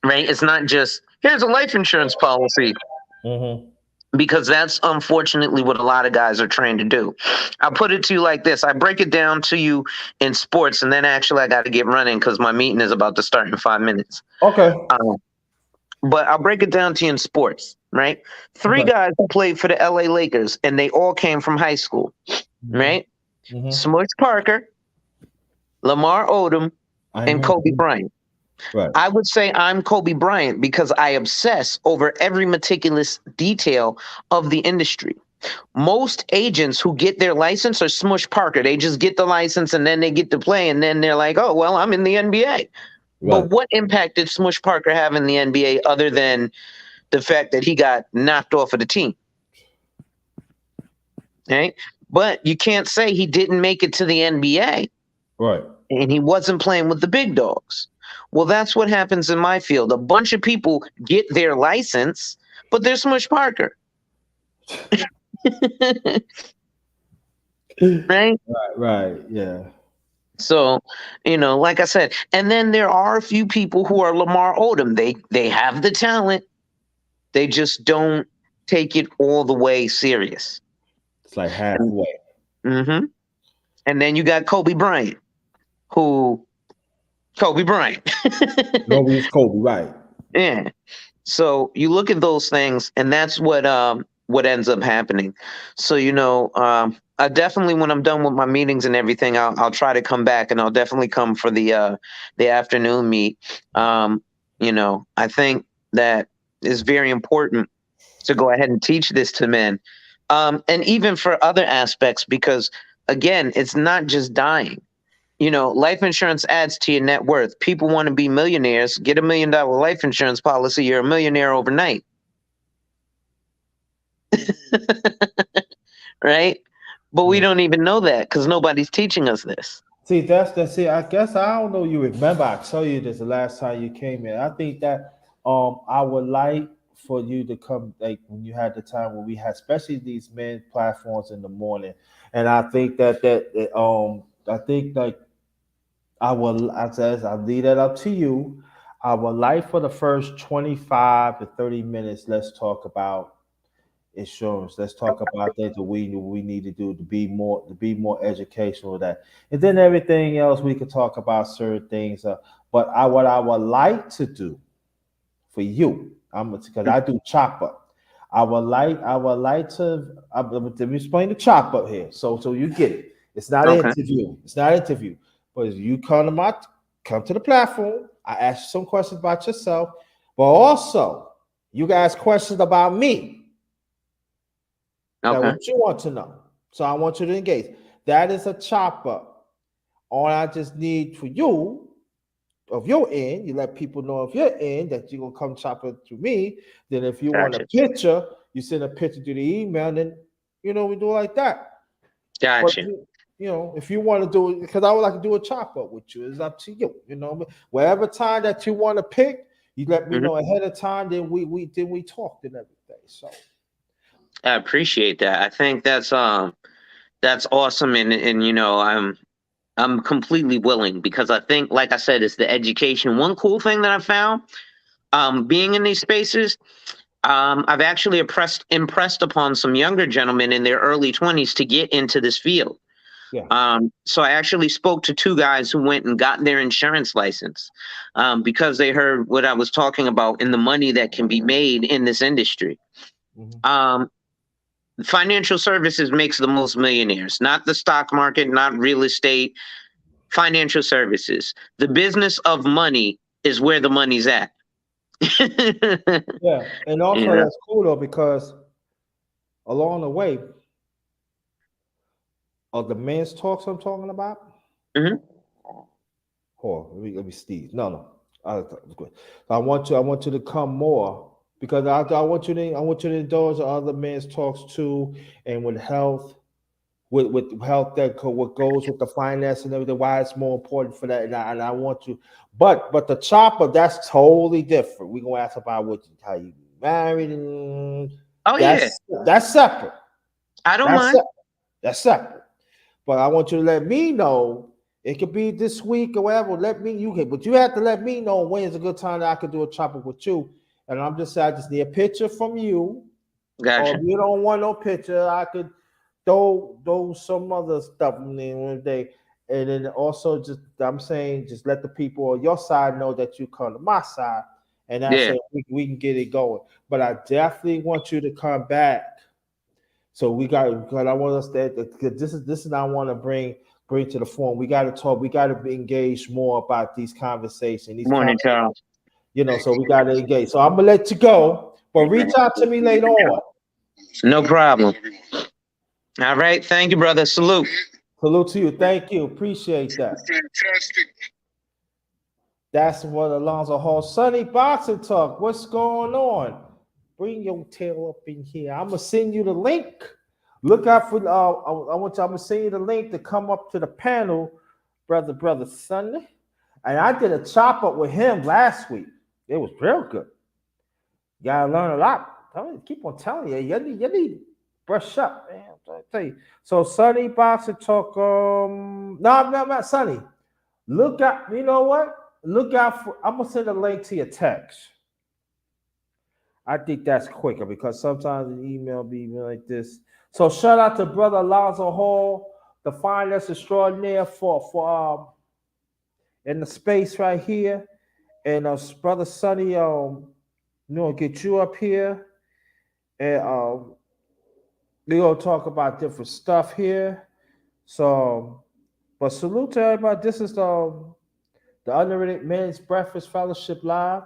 Right? It's not just here's a life insurance policy, Mhm. because that's unfortunately what a lot of guys are trained to do. I'll put it to you like this. I break it down to you in sports, and then actually I got to get running because my meeting is about to start in 5 minutes. Okay. Um, but I'll break it down to you in sports, right? Three Okay. guys who played for the LA Lakers, and they all came from high school, Mhm. right? Mhm. Smush Parker, Lamar Odom, and Kobe Bryant. Right. I would say I'm Kobe Bryant because I obsess over every meticulous detail of the industry. Most agents who get their license are Smush Parker. They just get the license and then they get to play, and then they're like, oh, well, I'm in the NBA. Right. But what impact did Smush Parker have in the NBA other than the fact that he got knocked off of the team? Right? But you can't say he didn't make it to the NBA Right. and he wasn't playing with the big dogs. Well, that's what happens in my field. A bunch of people get their license, but they're Smush Parker. Right? Right. Yeah. So, like I said, and then there are a few people who are Lamar Odom. They have the talent. They just don't take it all the way serious. It's like halfway. Mm-hmm. And then you got Kobe Bryant, who Kobe Bryant. Nobody's Kobe. Right. Yeah. So you look at those things, and that's what ends up happening. So I definitely, when I'm done with my meetings and everything, I'll try to come back, and I'll definitely come for the afternoon meet. I think that is very important to go ahead and teach this to men, and even for other aspects, because again, it's not just dying. Life insurance adds to your net worth. People want to be millionaires. Get $1 million life insurance policy. You're a millionaire overnight. Right? But we don't even know that because nobody's teaching us this. See, see. I guess I don't know. You remember I told you this the last time you came in. I think that I would like for you to come like when you had the time when we had, especially these men platforms in the morning. And I think that I think like I says I leave that up to you. I would like for the first 25 to 30 minutes. Let's talk about insurance. Let's talk about that we need to do to be more educational with that, and then everything else we could talk about certain things. But what I would like to do for you, I'm because I do chop up. I would like to. Let me explain the chop up here, so you get it. It's not an Okay. interview. It's not an interview. But you come to the platform. I ask you some questions about yourself, but also you guys questions about me. Now, Okay. what you want to know? So I want you to engage. That is a chop up. All I just need for you, of your end, you let people know of your end that you're gonna come chop it to me. Then if you want a Gotcha. picture, you send a picture to the email, and then we do it like that. But Gotcha. if you want to do it, because I would like to do a chop up with you, it's up to you. Whatever time that you want to pick, you let me Hmm. know ahead of time. Then we talked and everything. So I appreciate that. I think that's awesome, and I'm completely willing because I think, like I said, it's the education. One cool thing that I found, being in these spaces, I've actually impressed upon some younger gentlemen in their early 20s to get into this field. yeah. So I actually spoke to two guys who went and got their insurance license because they heard what I was talking about and the money that can be made in this industry. Mhm. Um, Financial services makes the most millionaires, not the stock market, not real estate. Financial services, the business of money, is where the money's at. Yeah, and also Yeah. that's cool though because along the way of the men's talks I'm talking about. Hmm. Hold on, let me Steve. No. Good. I want you to come more because I want you to indulge in other men's talks too, and with health, with health what goes with the finance and everything. Why it's more important for that, and I want you. But the chopper that's totally different. We're gonna ask about how you married and Oh yeah, that's separate. I don't That's mind. separate. That's separate. But I want you to let me know. It could be this week or whatever. But you have to let me know when is a good time that I could do a chopper with you. And I just need a picture from you. Or if Gotcha. you don't want no picture, I could throw some other stuff in there one day. And then also I'm saying just let the people on your side know that you come to my side. And that's Yeah. it. We can get it going. But I definitely want you to come back so we got because I want us that because this is I want to bring to the forum. We got to talk. We got to be engaged more about these conversations. Morning, Charles. So we got to engage. So I'm gonna let you go, but reach out to me later on. No problem. All right. Thank you, brother. Salute. Salute to you. Thank you. Appreciate that. Fantastic. That's what Alonzo Hall. Sunny Boxing Talk. What's going on? Bring your tail up in here. I'm gonna send you the link. Look out for. I'm gonna send you the link to come up to the panel, brother Sunny. And I did a chop up with him last week. It was real good. You gotta learn a lot. Keep on telling you. You need to brush up, man. I tell you. So Sunny Boxing Talk. No, not Sunny. Look out. You know what? Look out for. I'm gonna send a link to your text. I think that's quicker because sometimes an email be like this. So shout out to brother Alonzo Hall, the finance extraordinaire for in the space right here, and brother Sonny, get you up here, and we gonna talk about different stuff here. So, but salute to everybody. This is the Underrated Men's Breakfast Fellowship Live.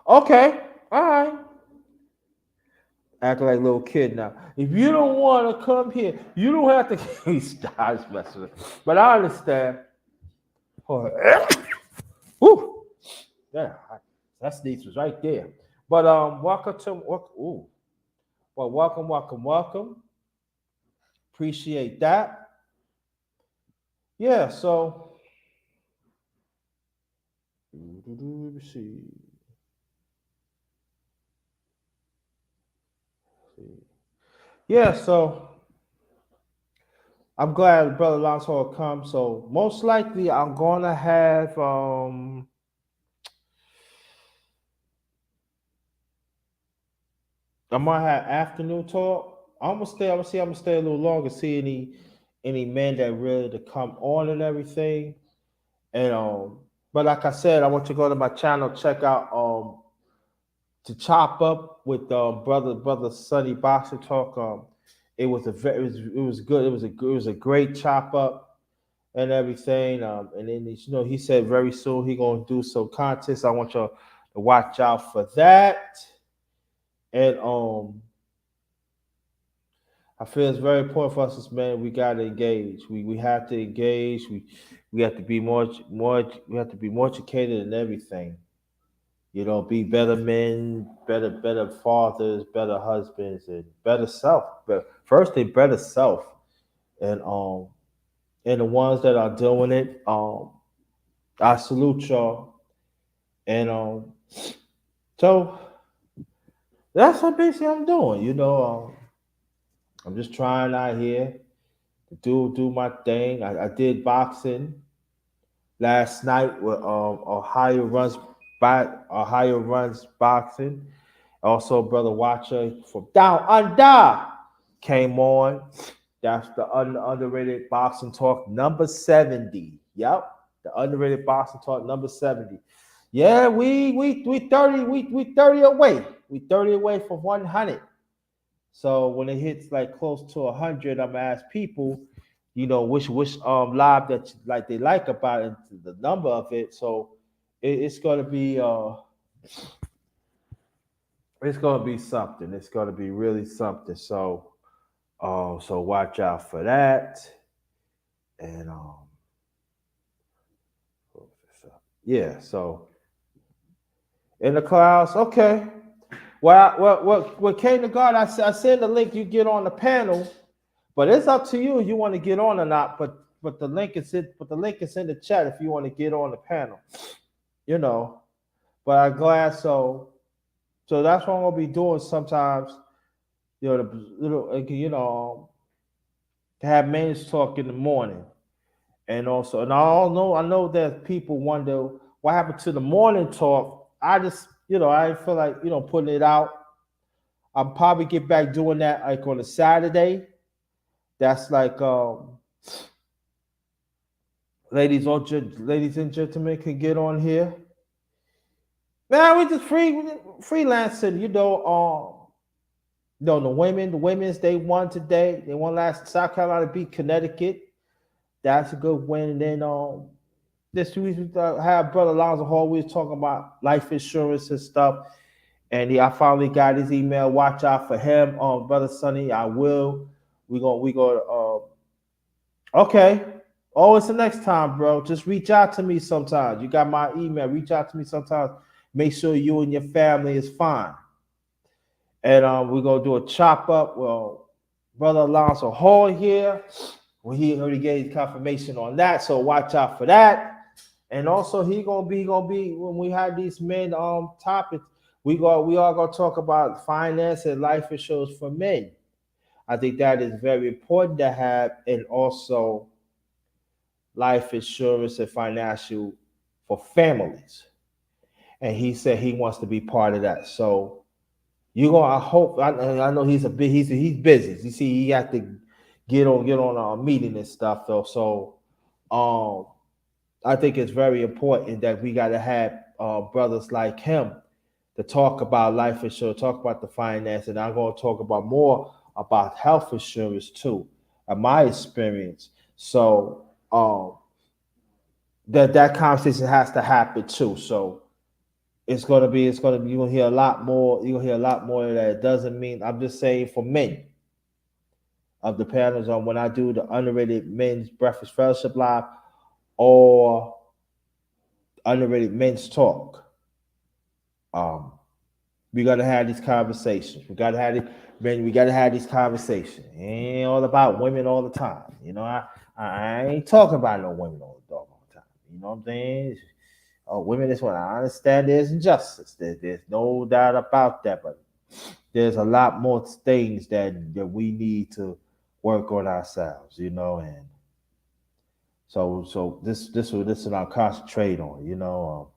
Okay, all right. Acting like a little kid now. If you don't want to come here, you don't have to. He starts messing with it. But I understand. Woo. Yeah, that sneeze was right there. But welcome to ooh. Well, welcome. Appreciate that. Yeah, so let me see. Yeah, so I'm glad Brother Alonso will come. So most likely I'm gonna have afternoon talk. I'm gonna stay a little longer, see any men that really to come on and everything. And but like I said, I want you to go to my channel, check out to chop up with brother Sunny Boxer Talk. It was it was good. It was a great chop up and everything. And then he said very soon he gonna do some contests. I want y'all to watch out for that. And I feel it's very important for us as men. We gotta engage. We have to engage. We have to be more. We have to be more educated in everything. Be better men, better fathers, better husbands, and better self. But first, they better self, and the ones that are doing it, I salute y'all. And so that's what basically I'm doing. I'm just trying out here to do my thing. I did boxing last night with Ohio runs boxing. Also, brother Watcher from Down Under came on. That's the underrated boxing talk number 70. Yep, the underrated boxing talk number 70. Yeah, we 30 we 30 away. We 30 away from 100. So when it hits like close to 100, I'm gonna ask people, which live that they like about it, the number of it. So it's gonna be something. It's gonna be really something. So so watch out for that. And yeah. So in the clouds, okay. What came to God? I send the link. You get on the panel, but it's up to you. You want to get on or not? But the link is in. But the link is in the chat if you want to get on the panel. But I'm glad so. So that's what I'm gonna be doing sometimes. To have men's talk in the morning, and also, and I know that people wonder what happened to the morning talk. I just, I feel like putting it out. I'll probably get back doing that like on a Saturday. That's like ladies and gentlemen can get on here. Man, we just freelancing, No, the women's they won today. They won last. South Carolina beat Connecticut. That's a good win. And then this week we had brother Lonzo Hall. We was talking about life insurance and stuff. And I finally got his email. Watch out for him, brother Sonny. I will. We gonna. Okay. Oh, it's the next time, bro. Just reach out to me sometimes. You got my email. Reach out to me sometimes. Make sure you and your family is fine. And we're gonna do a chop up. Well, brother Alonzo Hall here. Well, he already gave confirmation on that, so watch out for that. And also, he gonna be when we have these men topics. We all gonna talk about finance and life insurance for men. I think that is very important to have, and also life insurance and financial for families. And he said he wants to be part of that. So you gonna I hope I know he's busy. You see, he got to get on a meeting and stuff though. So um I think it's very important that we gotta have brothers like him to talk about life insurance, talk about the finance, and I'm gonna talk about more about health insurance too, my experience. So that conversation has to happen too. So it's gonna be you're gonna hear a lot more. You're gonna hear a lot more of that. It doesn't mean I'm just saying for men of the panels on when I do the underrated men's breakfast fellowship live or underrated men's talk. Um, we gotta have these conversations. We gotta have it, man. We gotta have these conversations. It ain't all about women all the time. I ain't talking about no women all the doggone time. You know what I'm saying? Women is what I understand. There's injustice. There's no doubt about that. But there's a lot more things that we need to work on ourselves. And so this is what I concentrate on.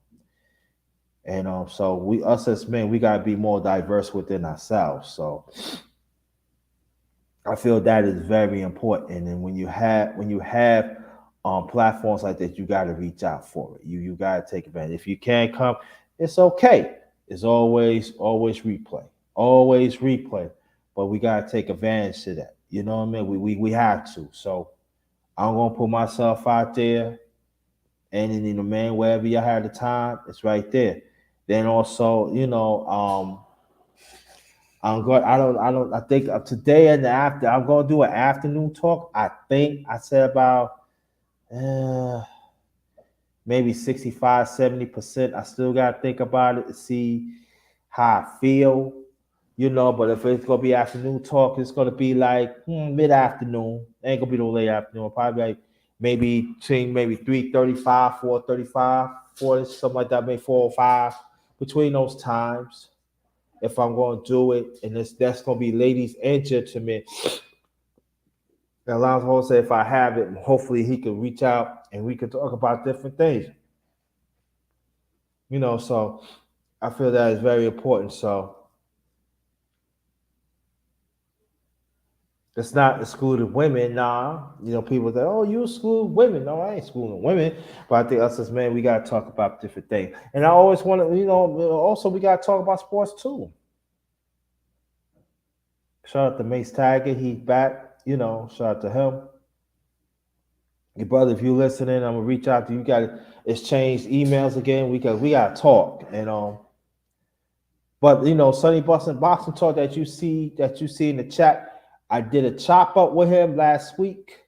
And so we us as men, we gotta be more diverse within ourselves. So I feel that is very important. And when you have platforms like that, you gotta reach out for it. You gotta take advantage. If you can't come, it's okay. It's always replay. Always replay. But we gotta take advantage of that. You know what I mean? We have to. So I'm gonna put myself out there and then man, wherever you have the time, it's right there. Then also, I'm going. I don't. I don't. I think of today and the after. I'm going to do an afternoon talk. I think I said about uh, maybe 65, 70%. I still got to think about it to see how I feel. But if it's gonna be afternoon talk, it's gonna be like mid afternoon. Ain't gonna be no late afternoon. Probably like maybe between maybe 3:35, 4:35, 4 something like that. Maybe 4:05 between those times. If I'm going to do it, and that's going to be ladies and gentlemen. And Alonzo said if I have it, hopefully he can reach out and we can talk about different things. So I feel that is very important. So it's not excluding women, nah. People say, "Oh, you exclude women." No, I ain't excluding women, but I think us as men, we gotta talk about different things. And I always want to, also we gotta talk about sports too. Shout out to Mace Tiger, he's back. Shout out to him. Your brother, if you listening, I'm gonna reach out to you. Got to exchange emails again. We got to talk. And but Sonny Boston boxing talk that you see in the chat. I did a chop up with him last week,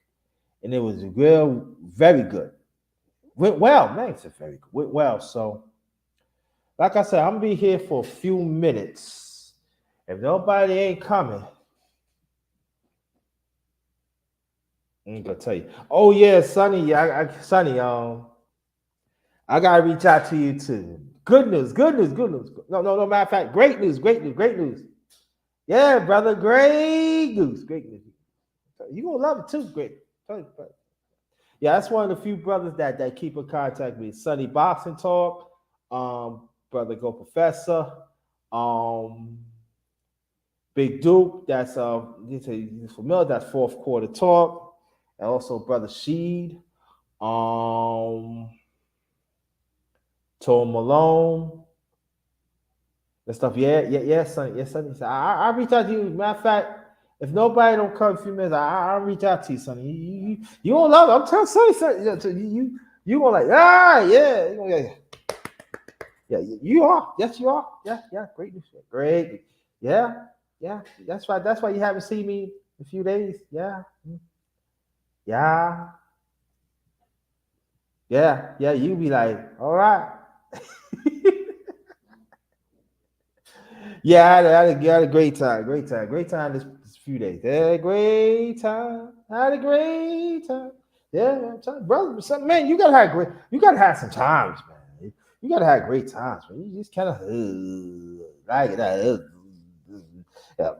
and it was very good. Went well, man. It's very good. Went well. So, like I said, I'm gonna be here for a few minutes. If nobody ain't coming, I'm gonna tell you. Oh yeah, Sonny. Yeah, Sonny. I gotta reach out to you too. Good news, good news, good news. No, no, no. Matter of fact, great news, great news, great news. Yeah, brother, great news, great news. You gonna love it too, great. Yeah, that's one of the few brothers that keep in contact with me. Sunny Boxing Talk, brother Go Professor, um, Big Duke. That's he's familiar. That's fourth quarter talk, and also brother Sheed, Tom Malone. That stuff, yeah, Sonny. Yes, Sonny. So I reach out to you. Matter of fact, if nobody don't come a few minutes, I'll reach out to you, Sonny. You don't love it. I'm telling Sonny, yeah, so you gonna like, yeah. You gonna, yeah, you are. Yes, you are. Yeah, great news. Great. Yeah. That's right. That's why you haven't seen me in a few days. Yeah. Yeah. You be like, all right. Yeah, I had a great time this few days. Had a great time, had a great time. Yeah, man, brother, man, you gotta have some times, man. You gotta have great times, man. You just kind of like that. Yeah,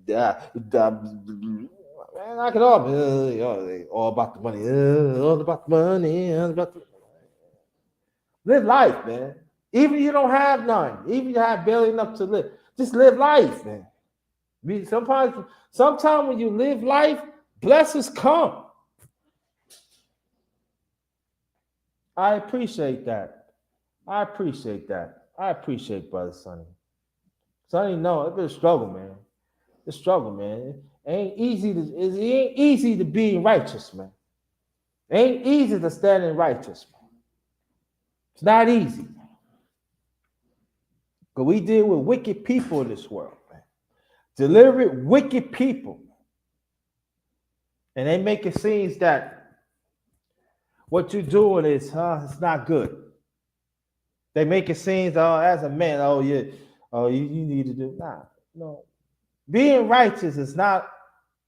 yeah, man, knock it off. All about the money. All about the money. All about the live life, man. Even if you don't have none, even if you have barely enough to live, just live life, man. Sometimes when you live life, blessings come. I appreciate that. I appreciate brother Sonny. Sonny, no, it's been a struggle, man. It's a struggle, man. It ain't easy to be righteous, man. It ain't easy to stand in righteous, man. It's not easy. Because we deal with wicked people in this world, man. Deliberate wicked people. And they make it seem that what you're doing is, it's not good. They make it seem, as a man, you need to do. Nah, no. Being righteous is not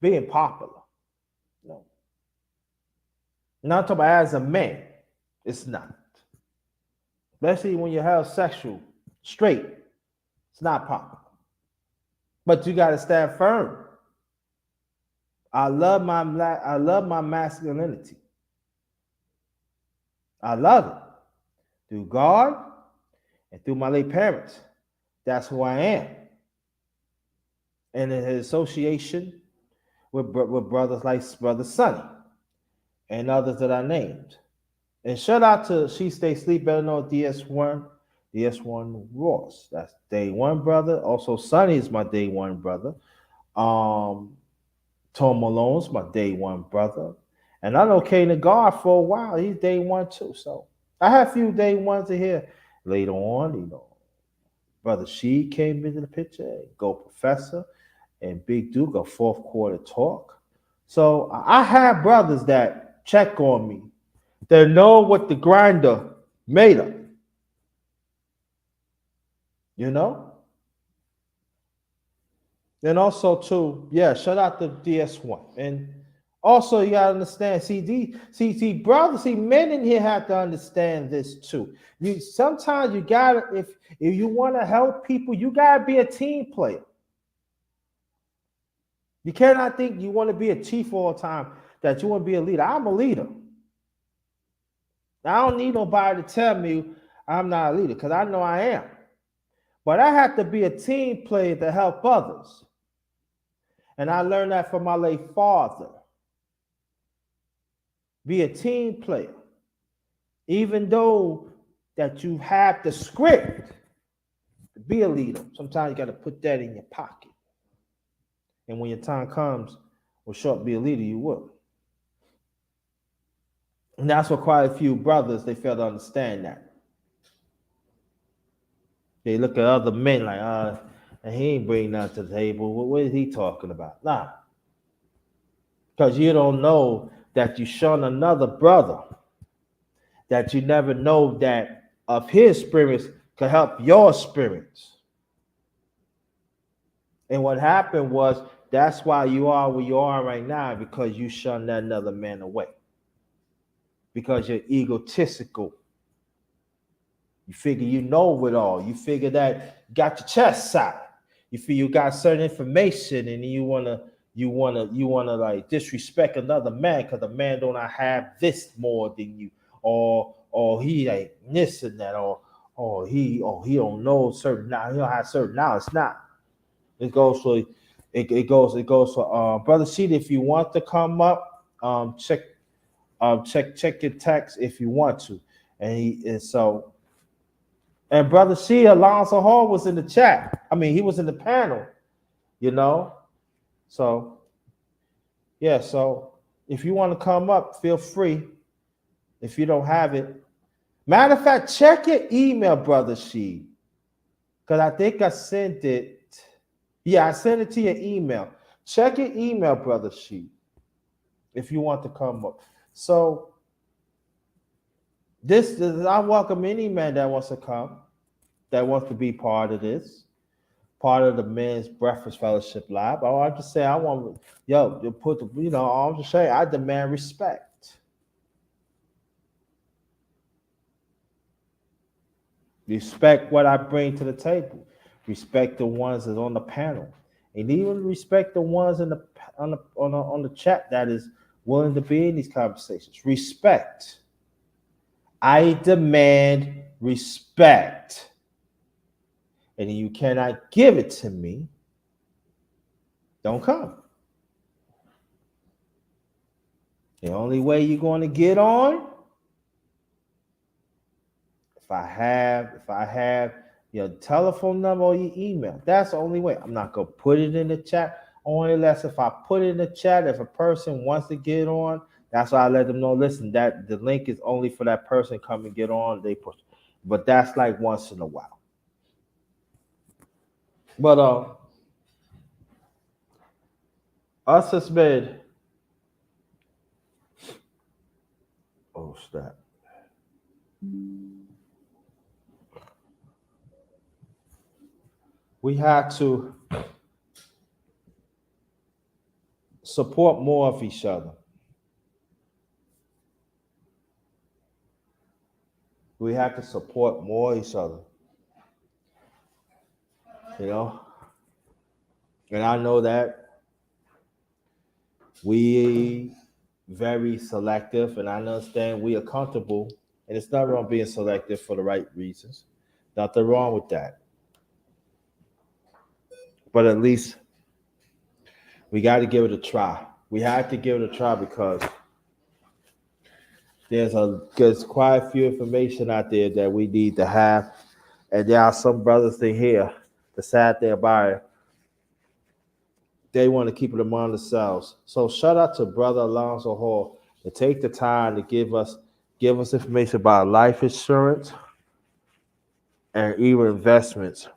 being popular. No. Not talking about as a man. It's not. Especially when you're heterosexual, straight. It's not popular. But you got to stand firm. I love my masculinity. I love it. Through God and through my late parents. That's who I am. And in his association with brothers like Brother Sonny and others that I named. And shout out to She Stay Sleep Better Know DS1 Ross. That's day one brother. Also, Sonny is my day one brother. Tom Malone's my day one brother. And I know Kane God for a while. He's day one too. So I have a few day ones in here. Later on, Brother She came into the picture, Go Professor, and Big Duke, a fourth quarter talk. So I have brothers that check on me, that know what the grinder made of. You know? And also too, shout out to DS1. And also you gotta understand, brothers, men in here have to understand this too. Sometimes you gotta, if you want to help people, you gotta be a team player. You cannot think you want to be a chief all the time, that you want to be a leader. I'm a leader. I don't need nobody to tell me I'm not a leader, because I know I am. But I have to be a team player to help others. And I learned that from my late father. Be a team player. Even though that you have the script to be a leader, sometimes you got to put that in your pocket. And when your time comes, well, short be a leader, you will. And that's what quite a few brothers, they fail to understand that. They look at other men like, and he ain't bringing nothing to the table. What is he talking about? Nah. Because you don't know that you shun another brother, that you never know that of his spirits could help your spirits. And what happened was, that's why you are where you are right now, because you shun that another man away. Because you're egotistical. You figure you know it all. You figure that you got your chest out. You feel you got certain information, and you wanna like disrespect another man because the man don't have this more than you, or he like this and that, or he don't know certain now, he don't have certain knowledge. Not. It goes for Brother Sheet. If you want to come up, check your text if you want to, and so And brother She Alonzo Hall was in the chat. I mean, he was in the panel, you know. So yeah, so if you want to come up, feel free. If you don't have it, matter of fact, check your email, brother She, because I think I sent it. Yeah, I sent it to your email. Check your email, brother She, if you want to come up. So this I welcome any man that wants to come, that wants to be part of this, part of the Men's Breakfast Fellowship Live. I want to say I want you put the I'm just saying I demand respect. Respect what I bring to the table. Respect the ones that's on the panel, and even respect the ones in the on the chat that is willing to be in these conversations. Respect. I demand respect, and you cannot give it to me. Don't come. The only way you're going to get on, if I have your telephone number or your email, that's the only way. I'm not gonna put it in the chat. Only less if I put it in the chat, if a person wants to get on, that's why I let them know. Listen, that the link is only for that person. Come and get on. They push, but that's like once in a while. But us has been. Oh snap! We had to support more of each other. We have to support more each other. You know, and I know that we very selective, and I understand we are comfortable, and it's not wrong being selective for the right reasons. Nothing wrong with that. But at least we got to give it a try. We have to give it a try because there's quite a few information out there that we need to have, and there are some brothers in here. The sad thing about it, they want to keep it among themselves. So shout out to Brother Alonzo Hall to take the time to give us information about life insurance and even investments.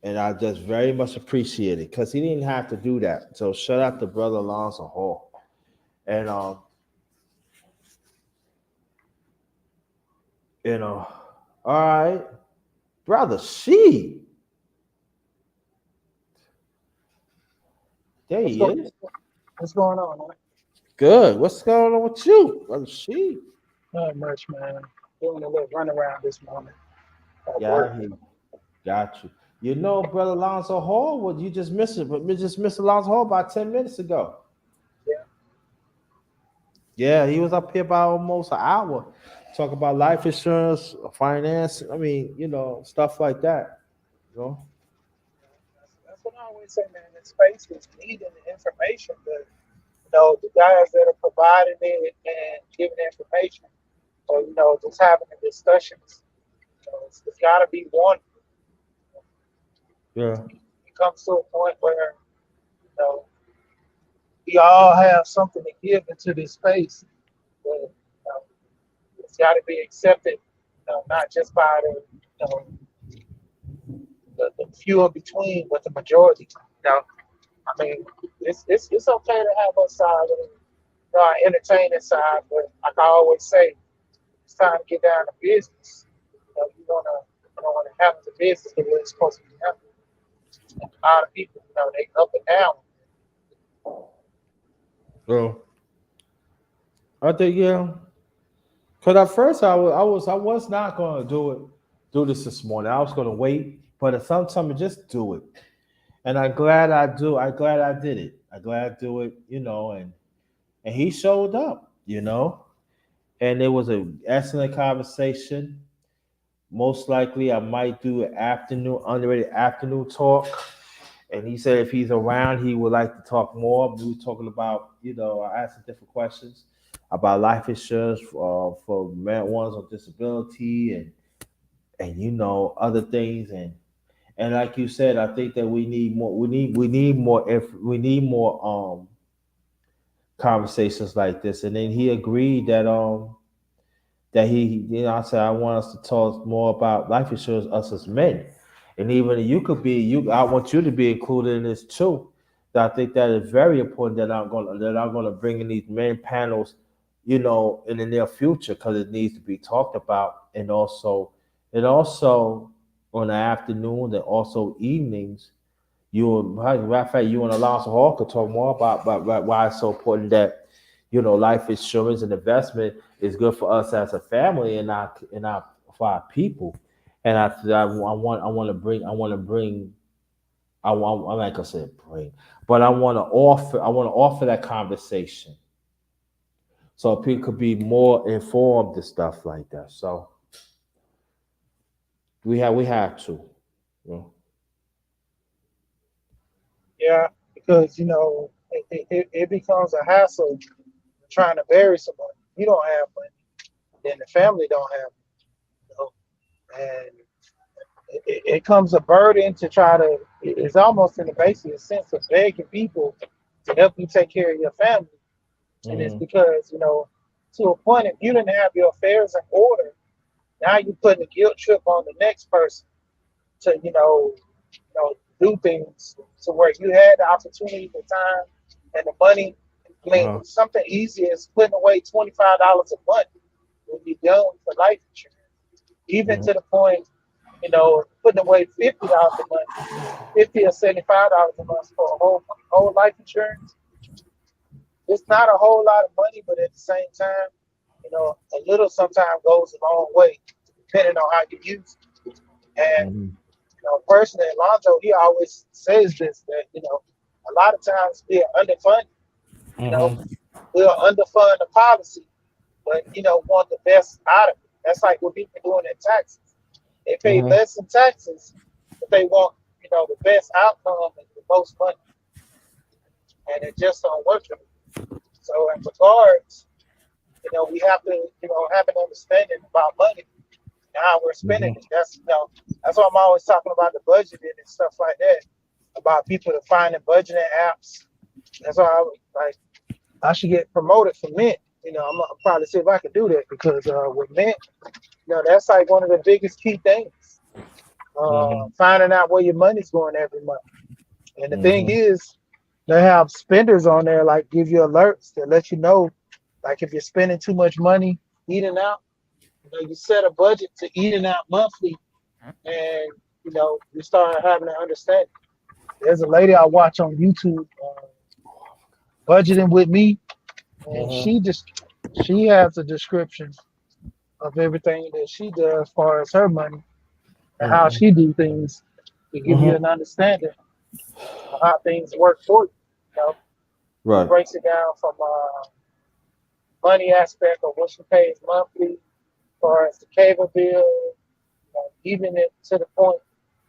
And I just very much appreciate it because he didn't have to do that. So shout out to Brother Alonzo Hall. And you know, all right, Brother She. There What's he going is. What's going on, man? Good. What's going on with you, Brother She? Not much, man. Doing a little run around this morning at Yeah, work. he got you. You know, Brother Alonzo Hall, well, you just missed it, but we just missed Alonzo Hall about 10 minutes ago. Yeah, Yeah, he was up here about almost an hour. Talk about life insurance, finance. I mean, stuff like that. You know? that's what I always say, man. The space is needing the information, but the guys that are providing it and giving the information, or just having the discussions, it's got to be one. Yeah. It comes to a point where you know we all have something to give into this space, but it's got to be accepted, not just by the few in between, but the majority. I mean, it's okay to have a side of our entertaining side, but like I always say, it's time to get down to business. You don't want to have the business the way it's supposed to be happening. A lot of people, they up and down. So I think because at first I was not gonna do this morning. I was gonna wait, but at some time just do it. And I'm glad I do. I'm glad I did it. I'm glad I do it. And he showed up. And it was an excellent conversation. Most likely, I might do an afternoon underrated afternoon talk. And he said if he's around, he would like to talk more. We were talking about, I asked him different questions. about life insurance for ones on disability and other things and like you said, I think that we need more. We need more. We need more conversations like this. And then he agreed that I said I want us to talk more about life insurance, us as men, and even you could be you. I want you to be included in this too. That I think that is very important that I'm gonna bring in these men panels, in the near future because it needs to be talked about, and also on the afternoon and also evenings. Matter of fact, you and Alonso Hall could talk more about why it's so important that life insurance and investment is good for us as a family and our for our people. And I want to bring I'm not gonna say bring, but I want to offer that conversation so people could be more informed and stuff like that. So we have to. You know? Yeah, because it becomes a hassle trying to bury someone. You don't have money, then the family don't have, and it comes a burden to try to. It's almost in the basic sense of begging people to help you take care of your family, and it's Mm-hmm. because to a point, if you didn't have your affairs in order, now you're putting a guilt trip on the next person to do things to where you had the opportunity, the time, and the money. I mean, Uh-huh. something easy as putting away $25 a month would be done for life insurance. Even Mm-hmm. to the point, putting away $50 a month, 50 or $75 a month for a whole life insurance. It's not a whole lot of money, but at the same time, a little sometimes goes a long way, depending on how you use it. And Mm-hmm. personally, Alonzo, he always says this that a lot of times we are underfunded. You know, Mm-hmm. we'll underfund the policy, but want the best out of it. That's like what people doing in taxes. They pay Mm-hmm. less in taxes, but they want the best outcome and the most money, and it just don't work for me. So in regards, we have to have an understanding about money and how we're spending Mm-hmm. it. That's why I'm always talking about the budgeting and stuff like that. About people defining budgeting apps. That's why I should get promoted for Mint. I'm gonna probably see if I can do that because with Mint, that's like one of the biggest key things. Mm-hmm. Finding out where your money's going every month. And the thing Mm-hmm. is, they have spenders on there like give you alerts that let you know, like if you're spending too much money eating out, you set a budget to eating out monthly, and you start having to understand. There's a lady I watch on YouTube, budgeting with me, and Mm-hmm. she has a description of everything that she does as far as her money and how Mm-hmm. she do things to give you Mm-hmm. an understanding of how things work for you. She Right. breaks it down from money aspect of what she pays monthly, as far as the cable bill, even it to the point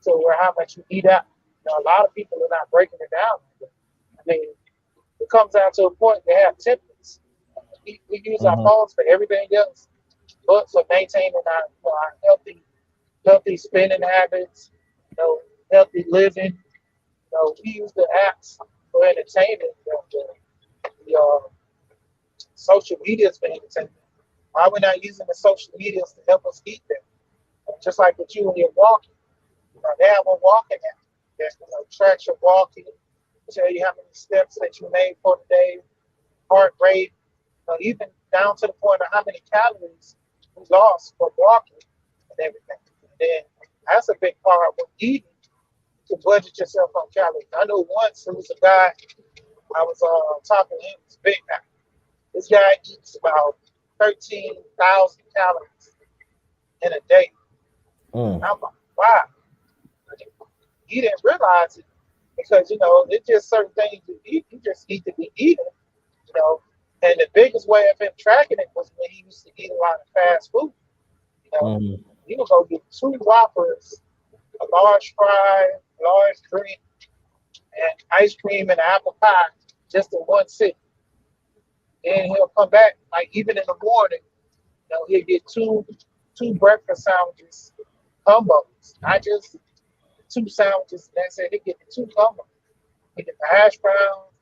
to where how much you eat out. A lot of people are not breaking it down. I mean, it comes down to a point they have templates. We use our Mm-hmm. phones for everything else, but for maintaining our healthy spending habits, healthy living. We use the apps for entertainment. The social medias for entertainment. Why we're not using the social medias to help us eat them? Just like with you when you're walking, they have a walking app that tracks your walking, tell you how many steps that you made for the day, heart rate, even down to the point of how many calories you lost from walking and everything. And then that's a big part of eating to budget yourself on calories. I know once there was a guy I was talking to him, was big guy. This guy eats about 13,000 calories in a day. Mm. I'm like, wow. He didn't realize it because it's just certain things you eat. You just eat to be eating, you know. And the biggest way of him tracking it was when he used to eat a lot of fast food. You know, Mm. he would go get two Whoppers, a large fry, large drink, and ice cream and apple pie just in one sitting. Then he'll come back, like even in the morning, he'll get two breakfast sandwiches, combos, not just two sandwiches. That's it. He get the two combos. He get the hash browns,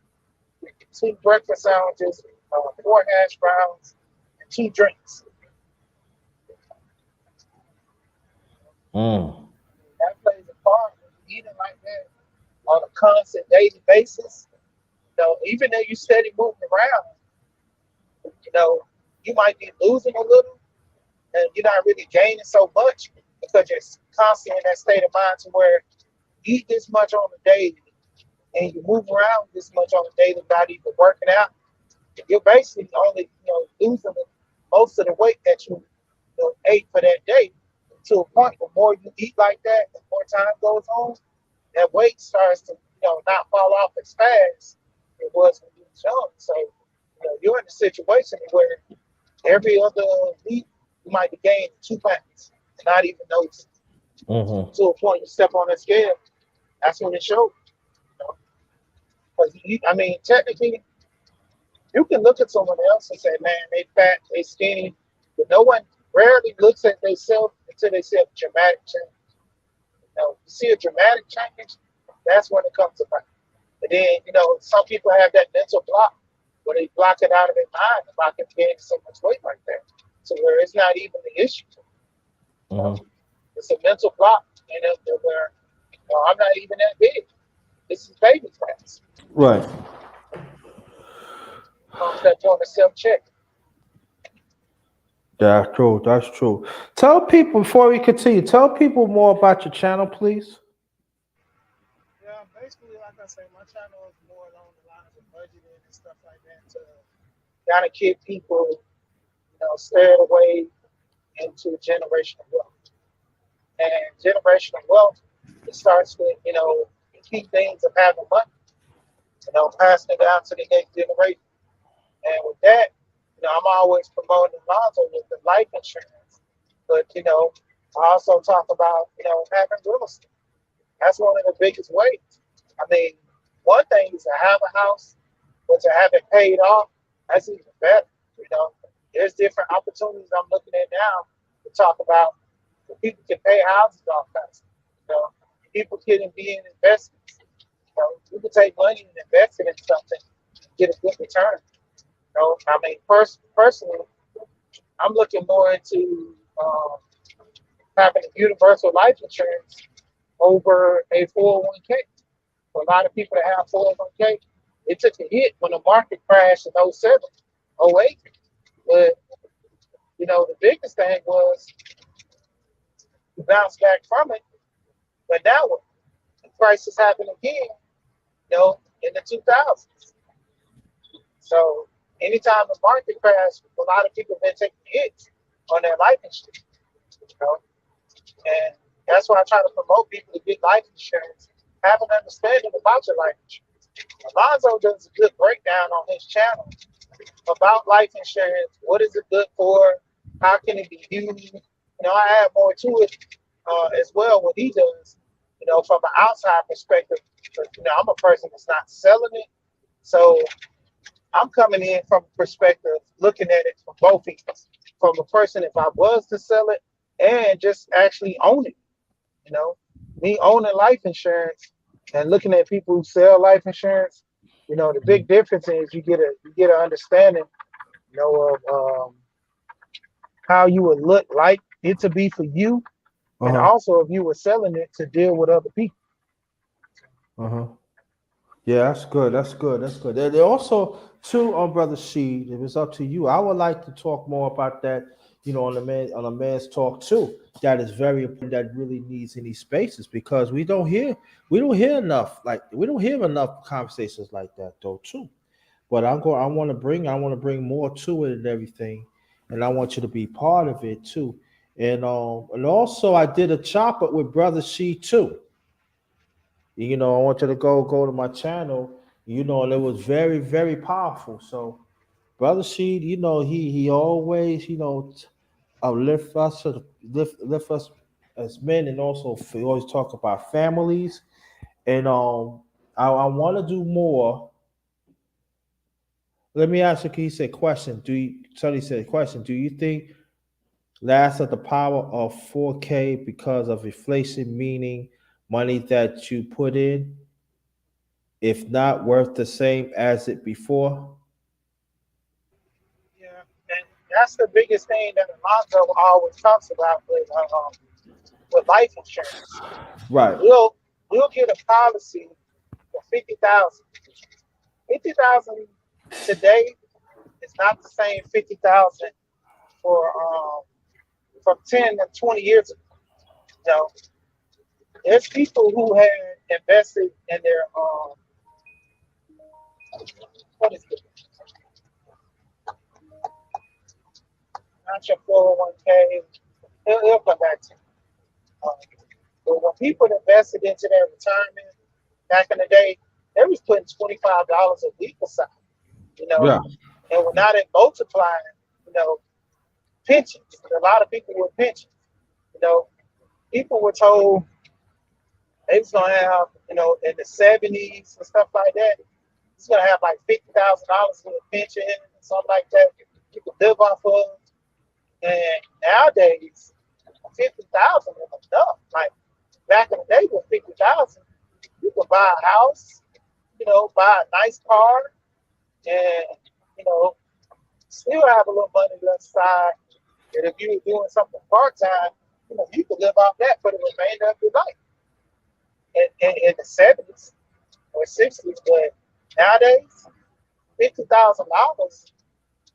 he get two breakfast sandwiches, four hash browns, and two drinks. Mm. That plays a part when you eating like that on a constant daily basis. Even though you steady moving around, you know, you might be losing a little, and you're not really gaining so much because you're constantly in that state of mind to where you eat this much on a daily and you move around this much on a daily without even working out. You're basically only losing most of the weight that you ate for that day to a point. The more you eat like that, the more time goes on, that weight starts to not fall off as fast as it was when you was young. So you're in a situation where every other week you might be gaining 2 pounds and not even notice Mm-hmm. to a point you step on that scale. That's when it shows. Because I mean, technically, you can look at someone else and say, "Man, they fat, they skinny," but no one rarely looks at themselves until they see a dramatic change. You see a dramatic change, that's when it comes about. But then, some people have that mental block where they block it out of their mind about them gaining so much weight like that. So where it's not even the issue. Uh, Mm-hmm. it's a mental block, and where I'm not even that big. This is baby fat. Right. Comes that point of self check. That's true. That's true. Tell people before we continue. Tell people more about your channel, please. Yeah, basically, like I say, my channel is more along the lines of budgeting and stuff like that to kind of keep people, steered away into generational wealth. And generational wealth, it starts with, the key things of having money, passing it down to the next generation. And with that, I'm always promoting Lonzo with the life insurance. But, I also talk about, having real estate. That's one of the biggest ways. I mean, one thing is to have a house, but to have it paid off, that's even better. You know, there's different opportunities I'm looking at now to talk about. So people can pay houses off fast. People can be in investments. You can take money and invest it in something, and get a good return. I mean, personally, I'm looking more into having a universal life insurance over a 401k. For a lot of people that have 401k, it took a hit when the market crashed in '07, '08. But, the biggest thing was to bounce back from it. But now what? The crisis happened again, in the 2000s. So anytime the market crashed, a lot of people have been taking hits on their life insurance. You know? And that's why I try to promote people to get life insurance, have an understanding about your life insurance. Alonzo does a good breakdown on his channel about life insurance. What is it good for? How can it be used? I add more to it as well what he does, from an outside perspective. But, I'm a person that's not selling it. So I'm coming in from a perspective, looking at it from both ends. From a person, if I was to sell it and just actually own it, you know, me owning life insurance and looking at people who sell life insurance, the big difference is you get an understanding, of how you would look like it to be for you, Uh and huh. also if you were selling it to deal with other people. Uh huh. Yeah, that's good. That's good. That's good. There also too on Brother Sheed. If it's up to you, I would like to talk more about that. On a man's talk too. That is very important. That really needs in these spaces because we don't hear enough. Like we don't hear enough conversations like that though too. But I want to bring more to it and everything, and I want you to be part of it too. And also I did a chop up with Brother Sheed too. I want you to go to my channel, and it was very, very powerful. So, Brother Sheed, he always, lift us as men, and also we always talk about families. And I want to do more Let me ask you. He said, "Question: Do you?" Sonny said, "Question: Do you think last of the power of 4K because of inflation, meaning money that you put in, if not worth the same as it before?" Yeah, and that's the biggest thing that Alonzo always talks about with life insurance. Right. We'll get a policy for 50,000. 50,000 today is not the same 50,000 for from 10 and 20 years ago. You know, there's people who had invested in their what is it? Not your 401k. It'll come back to you. Um, but when people invested into their retirement back in the day, they was putting $25 a week aside, you know, Yeah. and we're not multiplying, you know, pensions. A lot of people with pensions, you know, people were told they was gonna have, you know, in the 70s and stuff like that, it's gonna have like $50,000 in a pension and something like that. You could live off of. And nowadays, 50,000 is enough. Like back in the day with 50,000, you could buy a house, you know, buy a nice car, and you know, still have a little money left aside. And if you were doing something part time, you know, you could live off that for the remainder of your life. In the 70s or 60s, but nowadays, $50,000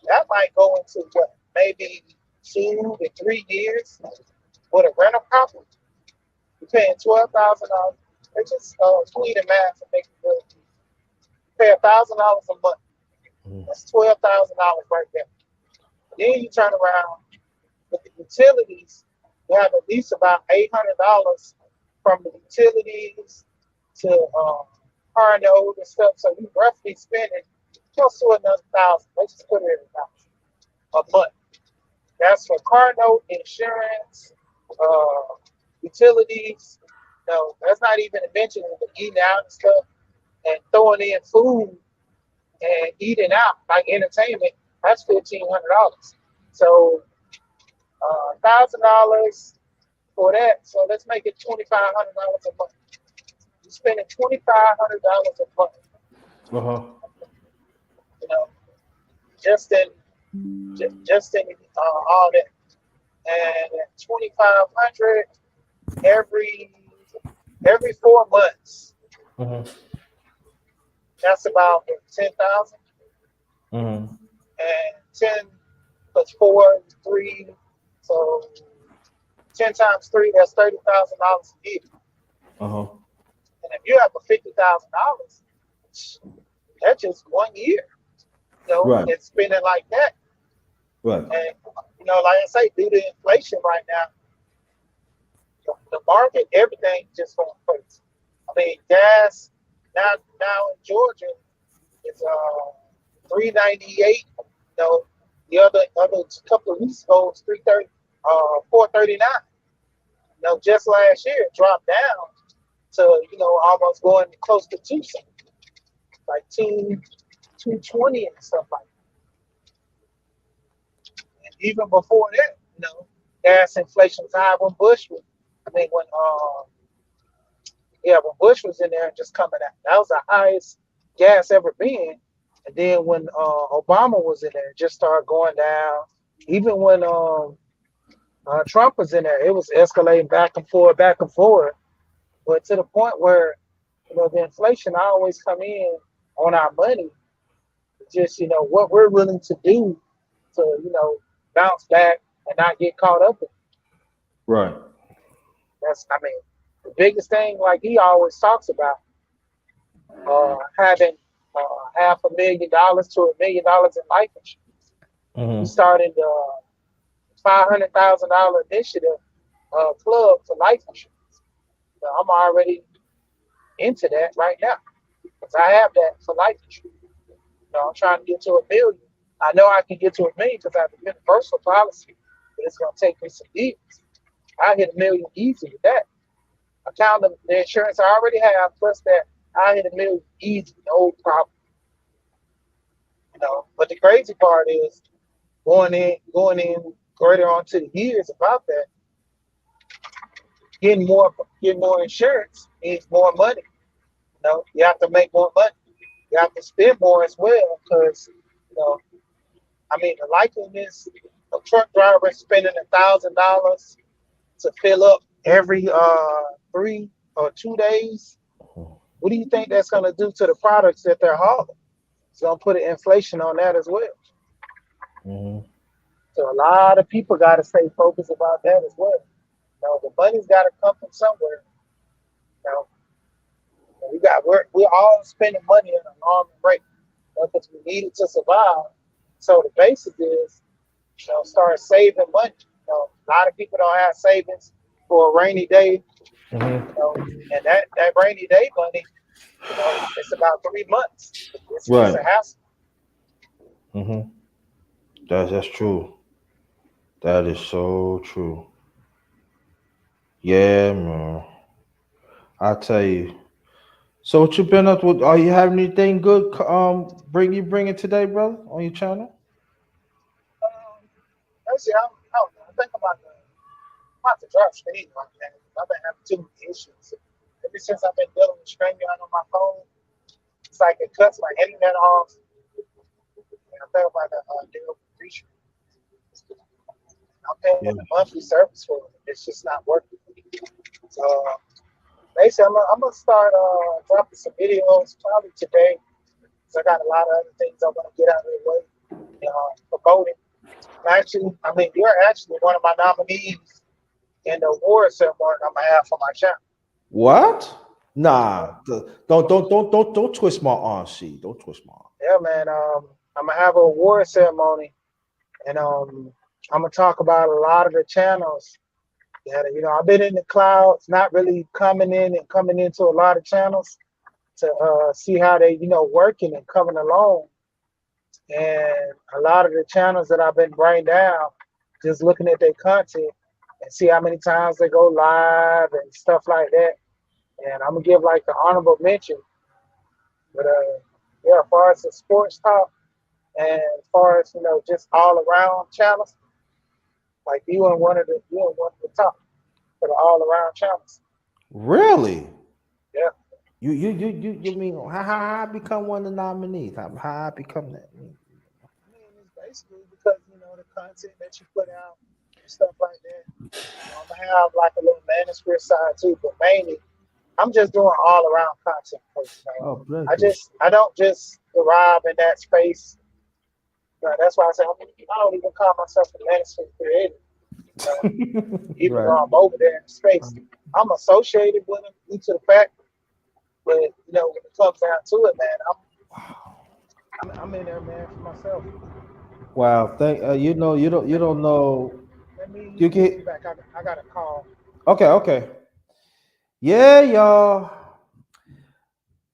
that might go into what, maybe 2 to 3 years with a rental property. You're paying $12,000. They just tweet and math and make it good. You pay $1,000 a month. Mhm. That's $12,000 right there. Then you turn around with the utilities. You have at least about $800 from the utilities to car note and stuff. So you roughly spending close to another 1,000. Let's just put it at 1,000 a month. That's for car note, insurance, utilities. No, that's not even to mention the eating out and stuff and throwing in food and eating out like entertainment. That's $1,500. So $1,000 for that. So let's make it $2,500 a month. You're spending $2,500 a month. Uh-huh. You know, just in all that, and 2,500 every 4 months. Uh-huh. That's about 10,000, Uh-huh. and 10 plus 4 is 3. So 10 times 3, that's $30,000 a year. Uh-huh. And if you have a $50,000, that's just 1 year. You know, Right. and spending like that. Right. And you know, like I say, due to inflation right now, the market, everything just going crazy. I mean, gas now in Georgia is $3.98. You know, the other couple of weeks ago it was 3.30, $4.39. You know, just last year it dropped down to, you know, almost going close to 2 cents, like 2.20 and stuff like that. And even before that, you know, gas inflation was high when Bush was. I mean, when Bush was in there and just coming out, that was the highest gas ever been. And then when Obama was in there, it just started going down. Even when Trump was in there, it was escalating back and forth, back and forth. But to the point where, you know, the inflation always come in on our money. Just, you know, what we're willing to do to, you know, bounce back and not get caught up in. Right. I mean, the biggest thing, like he always talks about, having $500,000 to $1 million in life insurance. We Uh-huh. started the $500,000 initiative club for life insurance. So I'm already into that right now because I have that for life insurance. You know, I'm trying to get to 1 million. I know I can get to 1 million because I have a universal policy, but it's going to take me some years. I hit 1 million easy with that. I count the insurance I already have, plus that I hit 1 million easy, no problem. You know, crazy part is going in greater onto the years about that, getting more insurance means more money. You have to make more money. You have to spend more as well because you know, I mean, the likeliness of truck drivers spending $1,000 to fill up every 3 or 2 days. What do you think that's going to do to the products that they're hauling? It's going to put an inflation on that as well. Mm-hmm. So a lot of people got to stay focused about that as well. The money's got to come from somewhere. You know, we're all spending money at an arm rate because we need it to survive. So the basic is, start saving money. A lot of people don't have savings for a rainy day. And that rainy day money, it's about 3 months. It's Right. a hassle. Mm-hmm. That's true. That is so true. Yeah, man. I tell you. So what you been up with? Are you having anything good? Bringing today, brother, on your channel? Actually, I don't know. I think I'm about to drop speed right now. I've been having too many issues. Ever since I've been dealing with StreamYard on my phone, it's like it cuts my internet off. And I think I'm about to deal with reach. I'm paying Yeah. a monthly service for it. It's just not working. So basically, I'm gonna start dropping some videos probably today. So I got a lot of other things I want to get out of the way. Promoting. Actually, I mean, you're actually one of my nominees in the award ceremony I'm gonna have for my channel. What? Nah. Don't twist my arm, see. Don't twist my arm. Yeah, man. I'm gonna have an award ceremony, and I'm gonna talk about a lot of the channels that I've been in the clouds, not really coming into a lot of channels to see how they working and coming along, and a lot of the channels that I've been writing down, just looking at their content and see how many times they go live and stuff like that. And I'm gonna give like the honorable mention, but yeah, as far as the sports talk and as far as just all around channels, like you in one of the top for the all around channels. Really? Yeah. You mean how I become one of the nominees? How I become that? I mean, it's basically because the content that you put out and stuff like that. I'm gonna have like a little manuscript side too, but mainly I'm just doing all around content. 'Cause, Oh, bless I you. just I don't just arrive in that space. That's why I say I don't even call myself a manuscript creator. You know, even Right. though I'm over there in the space, I'm associated with them due to the fact. But when it comes down to it, man, I'm in there, man, for myself. Wow. Thank you don't know. You Let me get get back. I got a call. okay. Yeah, y'all.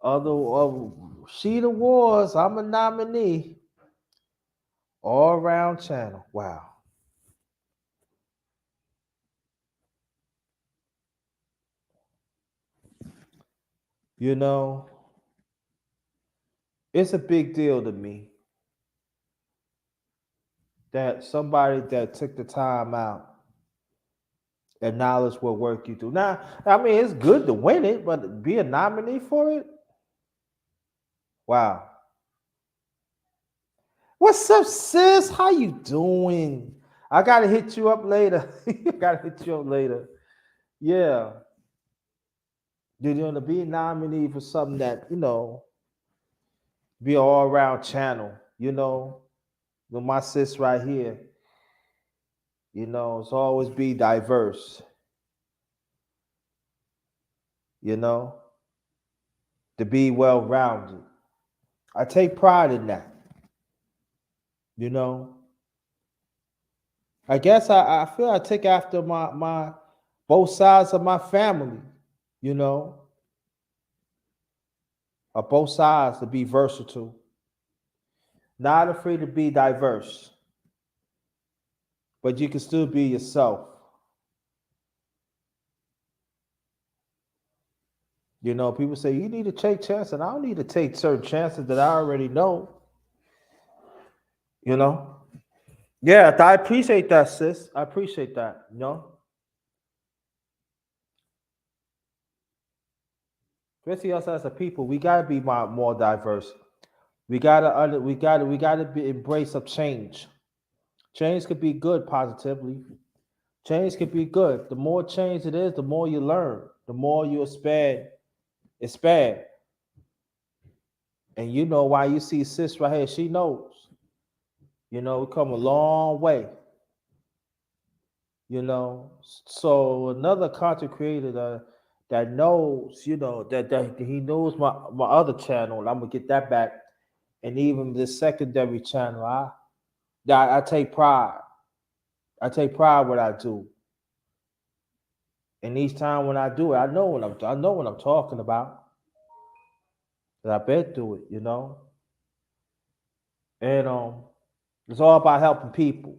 Other Sheet Awards. I'm a nominee. All around channel. Wow. You know, it's a big deal to me that somebody that took the time out acknowledge what work you do. Now, I mean, it's good to win it, but be a nominee for it. Wow. What's up, sis? How you doing? I gotta hit you up later. I gotta hit you up later. Yeah. You're gonna be a nominee for something that, be an all-around channel, with my sis right here. It's always be diverse, you know, to be well-rounded. I take pride in that, you know. I guess I feel I take after my both sides of my family, you know, of both sides to be versatile, not afraid to be diverse, but you can still be yourself. People say you need to take chances, and I don't need to take certain chances that I already know. You know. Yeah, I appreciate that, sis. I appreciate that. You know, especially us as a people, we gotta be more diverse. We gotta be embrace of change. Change could be good positively. Change could be good. The more change it is, the more you learn, the more you expand. And you know why you see sis right here, she knows. You know, we come a long way. You know, so another content creator that knows, that he knows my other channel, and I'm gonna get that back. And even this secondary channel, I take pride. I take pride what I do. And each time when I do it, I know what I'm talking about. 'Cause I've been through it, and it's all about helping people.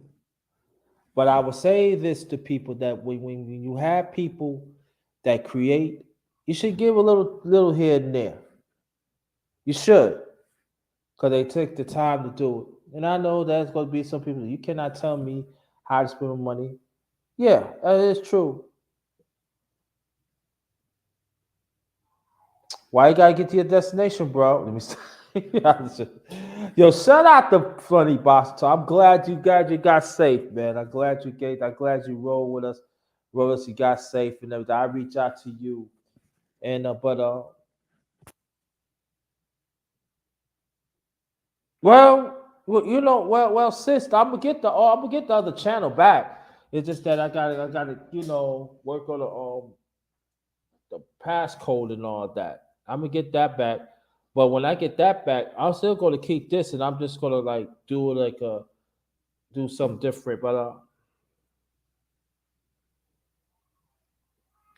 But I would say this to people that when you have people that create, you should give a little here and there. You should, because they took the time to do it. And I know there's going to be some people you cannot tell me how to spend money. Yeah, that is true. Why you gotta get to your destination, bro? Let me stop. Yo, shout out the funny boss. I'm glad you got safe, man. I'm glad you rolled us, you got safe and everything. I reach out to you. And but sis, I'm gonna get the other channel back. It's just that I gotta, work on the passcode and all that. I'm gonna get that back. But when I get that back, I'm still gonna keep this, and I'm just gonna like do something different. But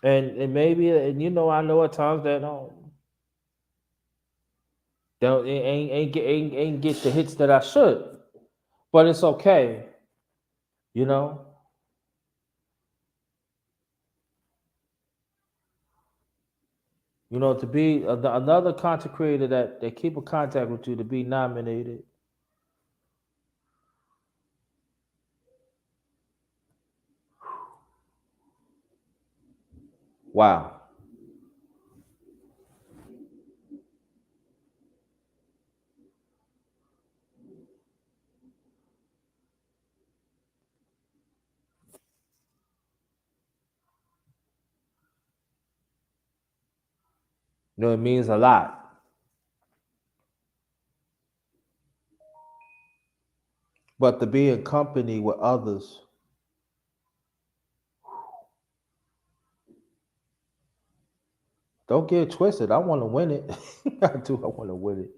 and maybe, and I know at times that don't ain't get the hits that I should, but it's okay. You know, to be another content creator that keep in contact with you to be nominated. Wow. It means a lot. But to be in company with others, don't get it twisted. I want to win it. I do. I want to win it.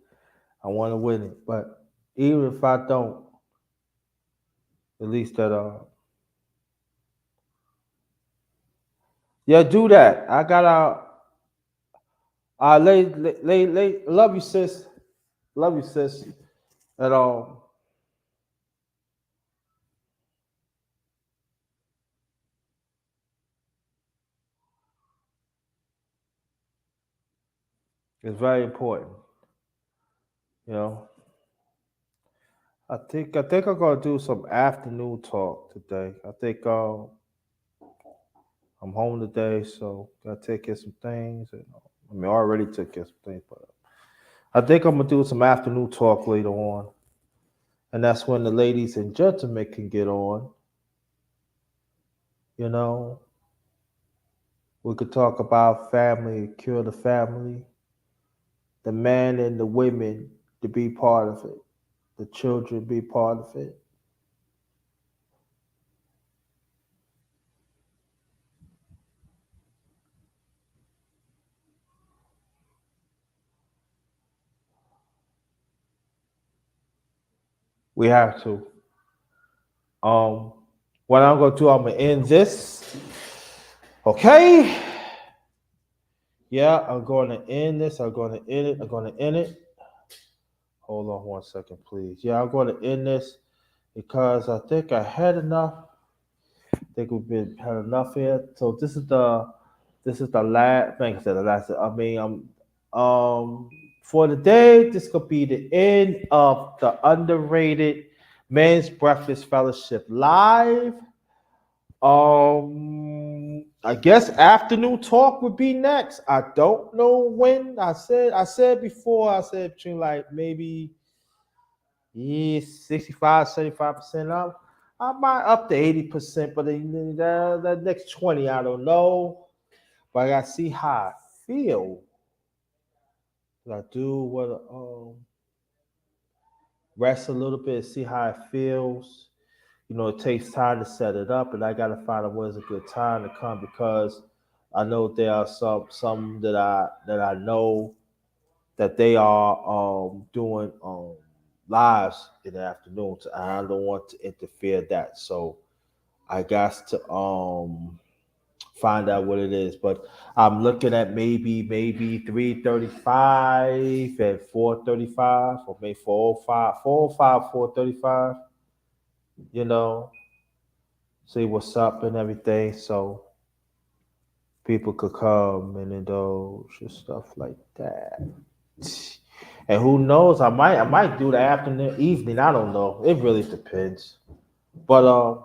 I want to win it. But even if I don't, at least that yeah, do that. I got love you, sis. Love you, sis. And it's very important. You know, I think I'm gonna do some afternoon talk today. I think I'm home today, so gotta take care of some things. And, I mean, I already took care of some things, but I think I'm gonna do some afternoon talk later on, and that's when the ladies and gentlemen can get on. You know, we could talk about family, cure the family, the men and the women to be part of it, the children be part of it. We have to. Um, what I'm gonna do, I'm gonna end this. Okay. Yeah, I'm going to end this. I'm going to end it. I'm going to end it. Hold on 1 second, please. Yeah, I'm going to end this because I think I had enough. I think we've been had enough here. So this is the last. Thanks for the last. I mean, for the day, this could be the end of the underrated Men's Breakfast Fellowship live. I guess afternoon talk would be next. I don't know when. I said before, I said between like maybe 65, 75% up. I might up to 80%, but the next 20, I don't know. But I gotta see how I feel. I do what rest a little bit, see how it feels. It takes time to set it up, and I gotta find out when is a good time to come because I know there are some that I know that they are doing lives in the afternoons, and I don't want to interfere that. So I got to find out what it is. But I'm looking at maybe 3:35 and 4:35, or maybe 4:05, 4:35. You know, see what's up and everything, so people could come and indulge and stuff like that. And who knows? I might do the afternoon, evening. I don't know. It really depends. But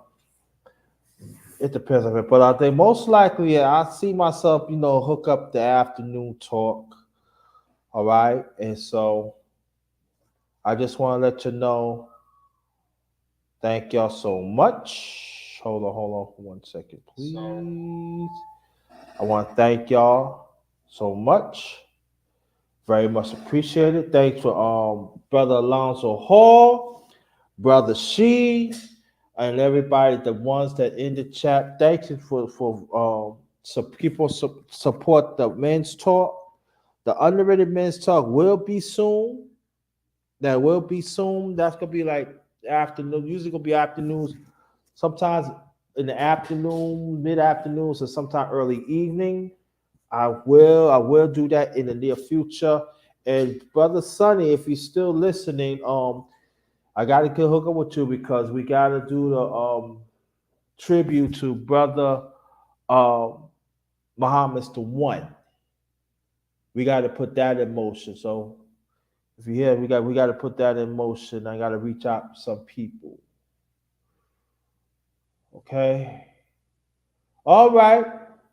it depends on it. But I think most likely, yeah, I see myself, hook up the afternoon talk. All right, and so I just want to let you know. Thank y'all so much. Hold on for 1 second, please. I want to thank y'all so much. Very much appreciated. Thanks for Brother Alonzo Hall, Brother She, and everybody, the ones that in the chat. Thank you for so people support the men's talk. The underrated men's talk will be soon. That will be soon. That's gonna be like afternoon. Usually gonna be afternoons. Sometimes in the afternoon, mid afternoons, or sometime early evening. I will do that in the near future. And Brother Sonny, if you're still listening, I gotta get hook up with you because we gotta do the tribute to Brother um Muhammad's the one. We gotta put that in motion. So if you hear, we gotta put that in motion. I gotta reach out to some people. Okay. All right.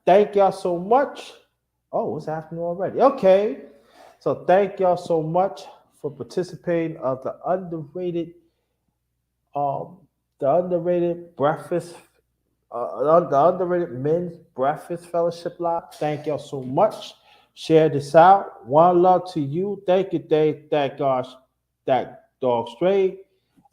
Thank y'all so much. Oh, it's afternoon already. Okay. So thank y'all so much for participating of um, the underrated breakfast, the underrated men's breakfast fellowship live. Thank y'all so much. Share this out. One love to you. Thank you, Dave. That dog straight.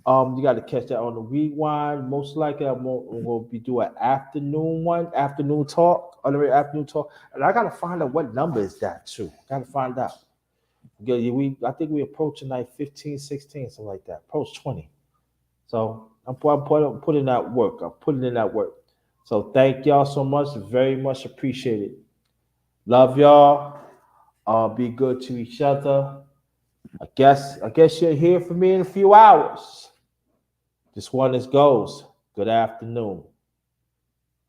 You got to catch that on the rewind. Most likely, we'll be doing afternoon one, afternoon talk, underrated afternoon talk, and I got to find out what number is that too. Got to find out. Yeah, I think we approaching like 15, 16, something like that. Approach 20. So I'm putting that work. I'm putting in that work. So thank y'all so much. Very much appreciated. Love y'all. Be good to each other. I guess you'll hear from me in a few hours. This one is goes. Good afternoon.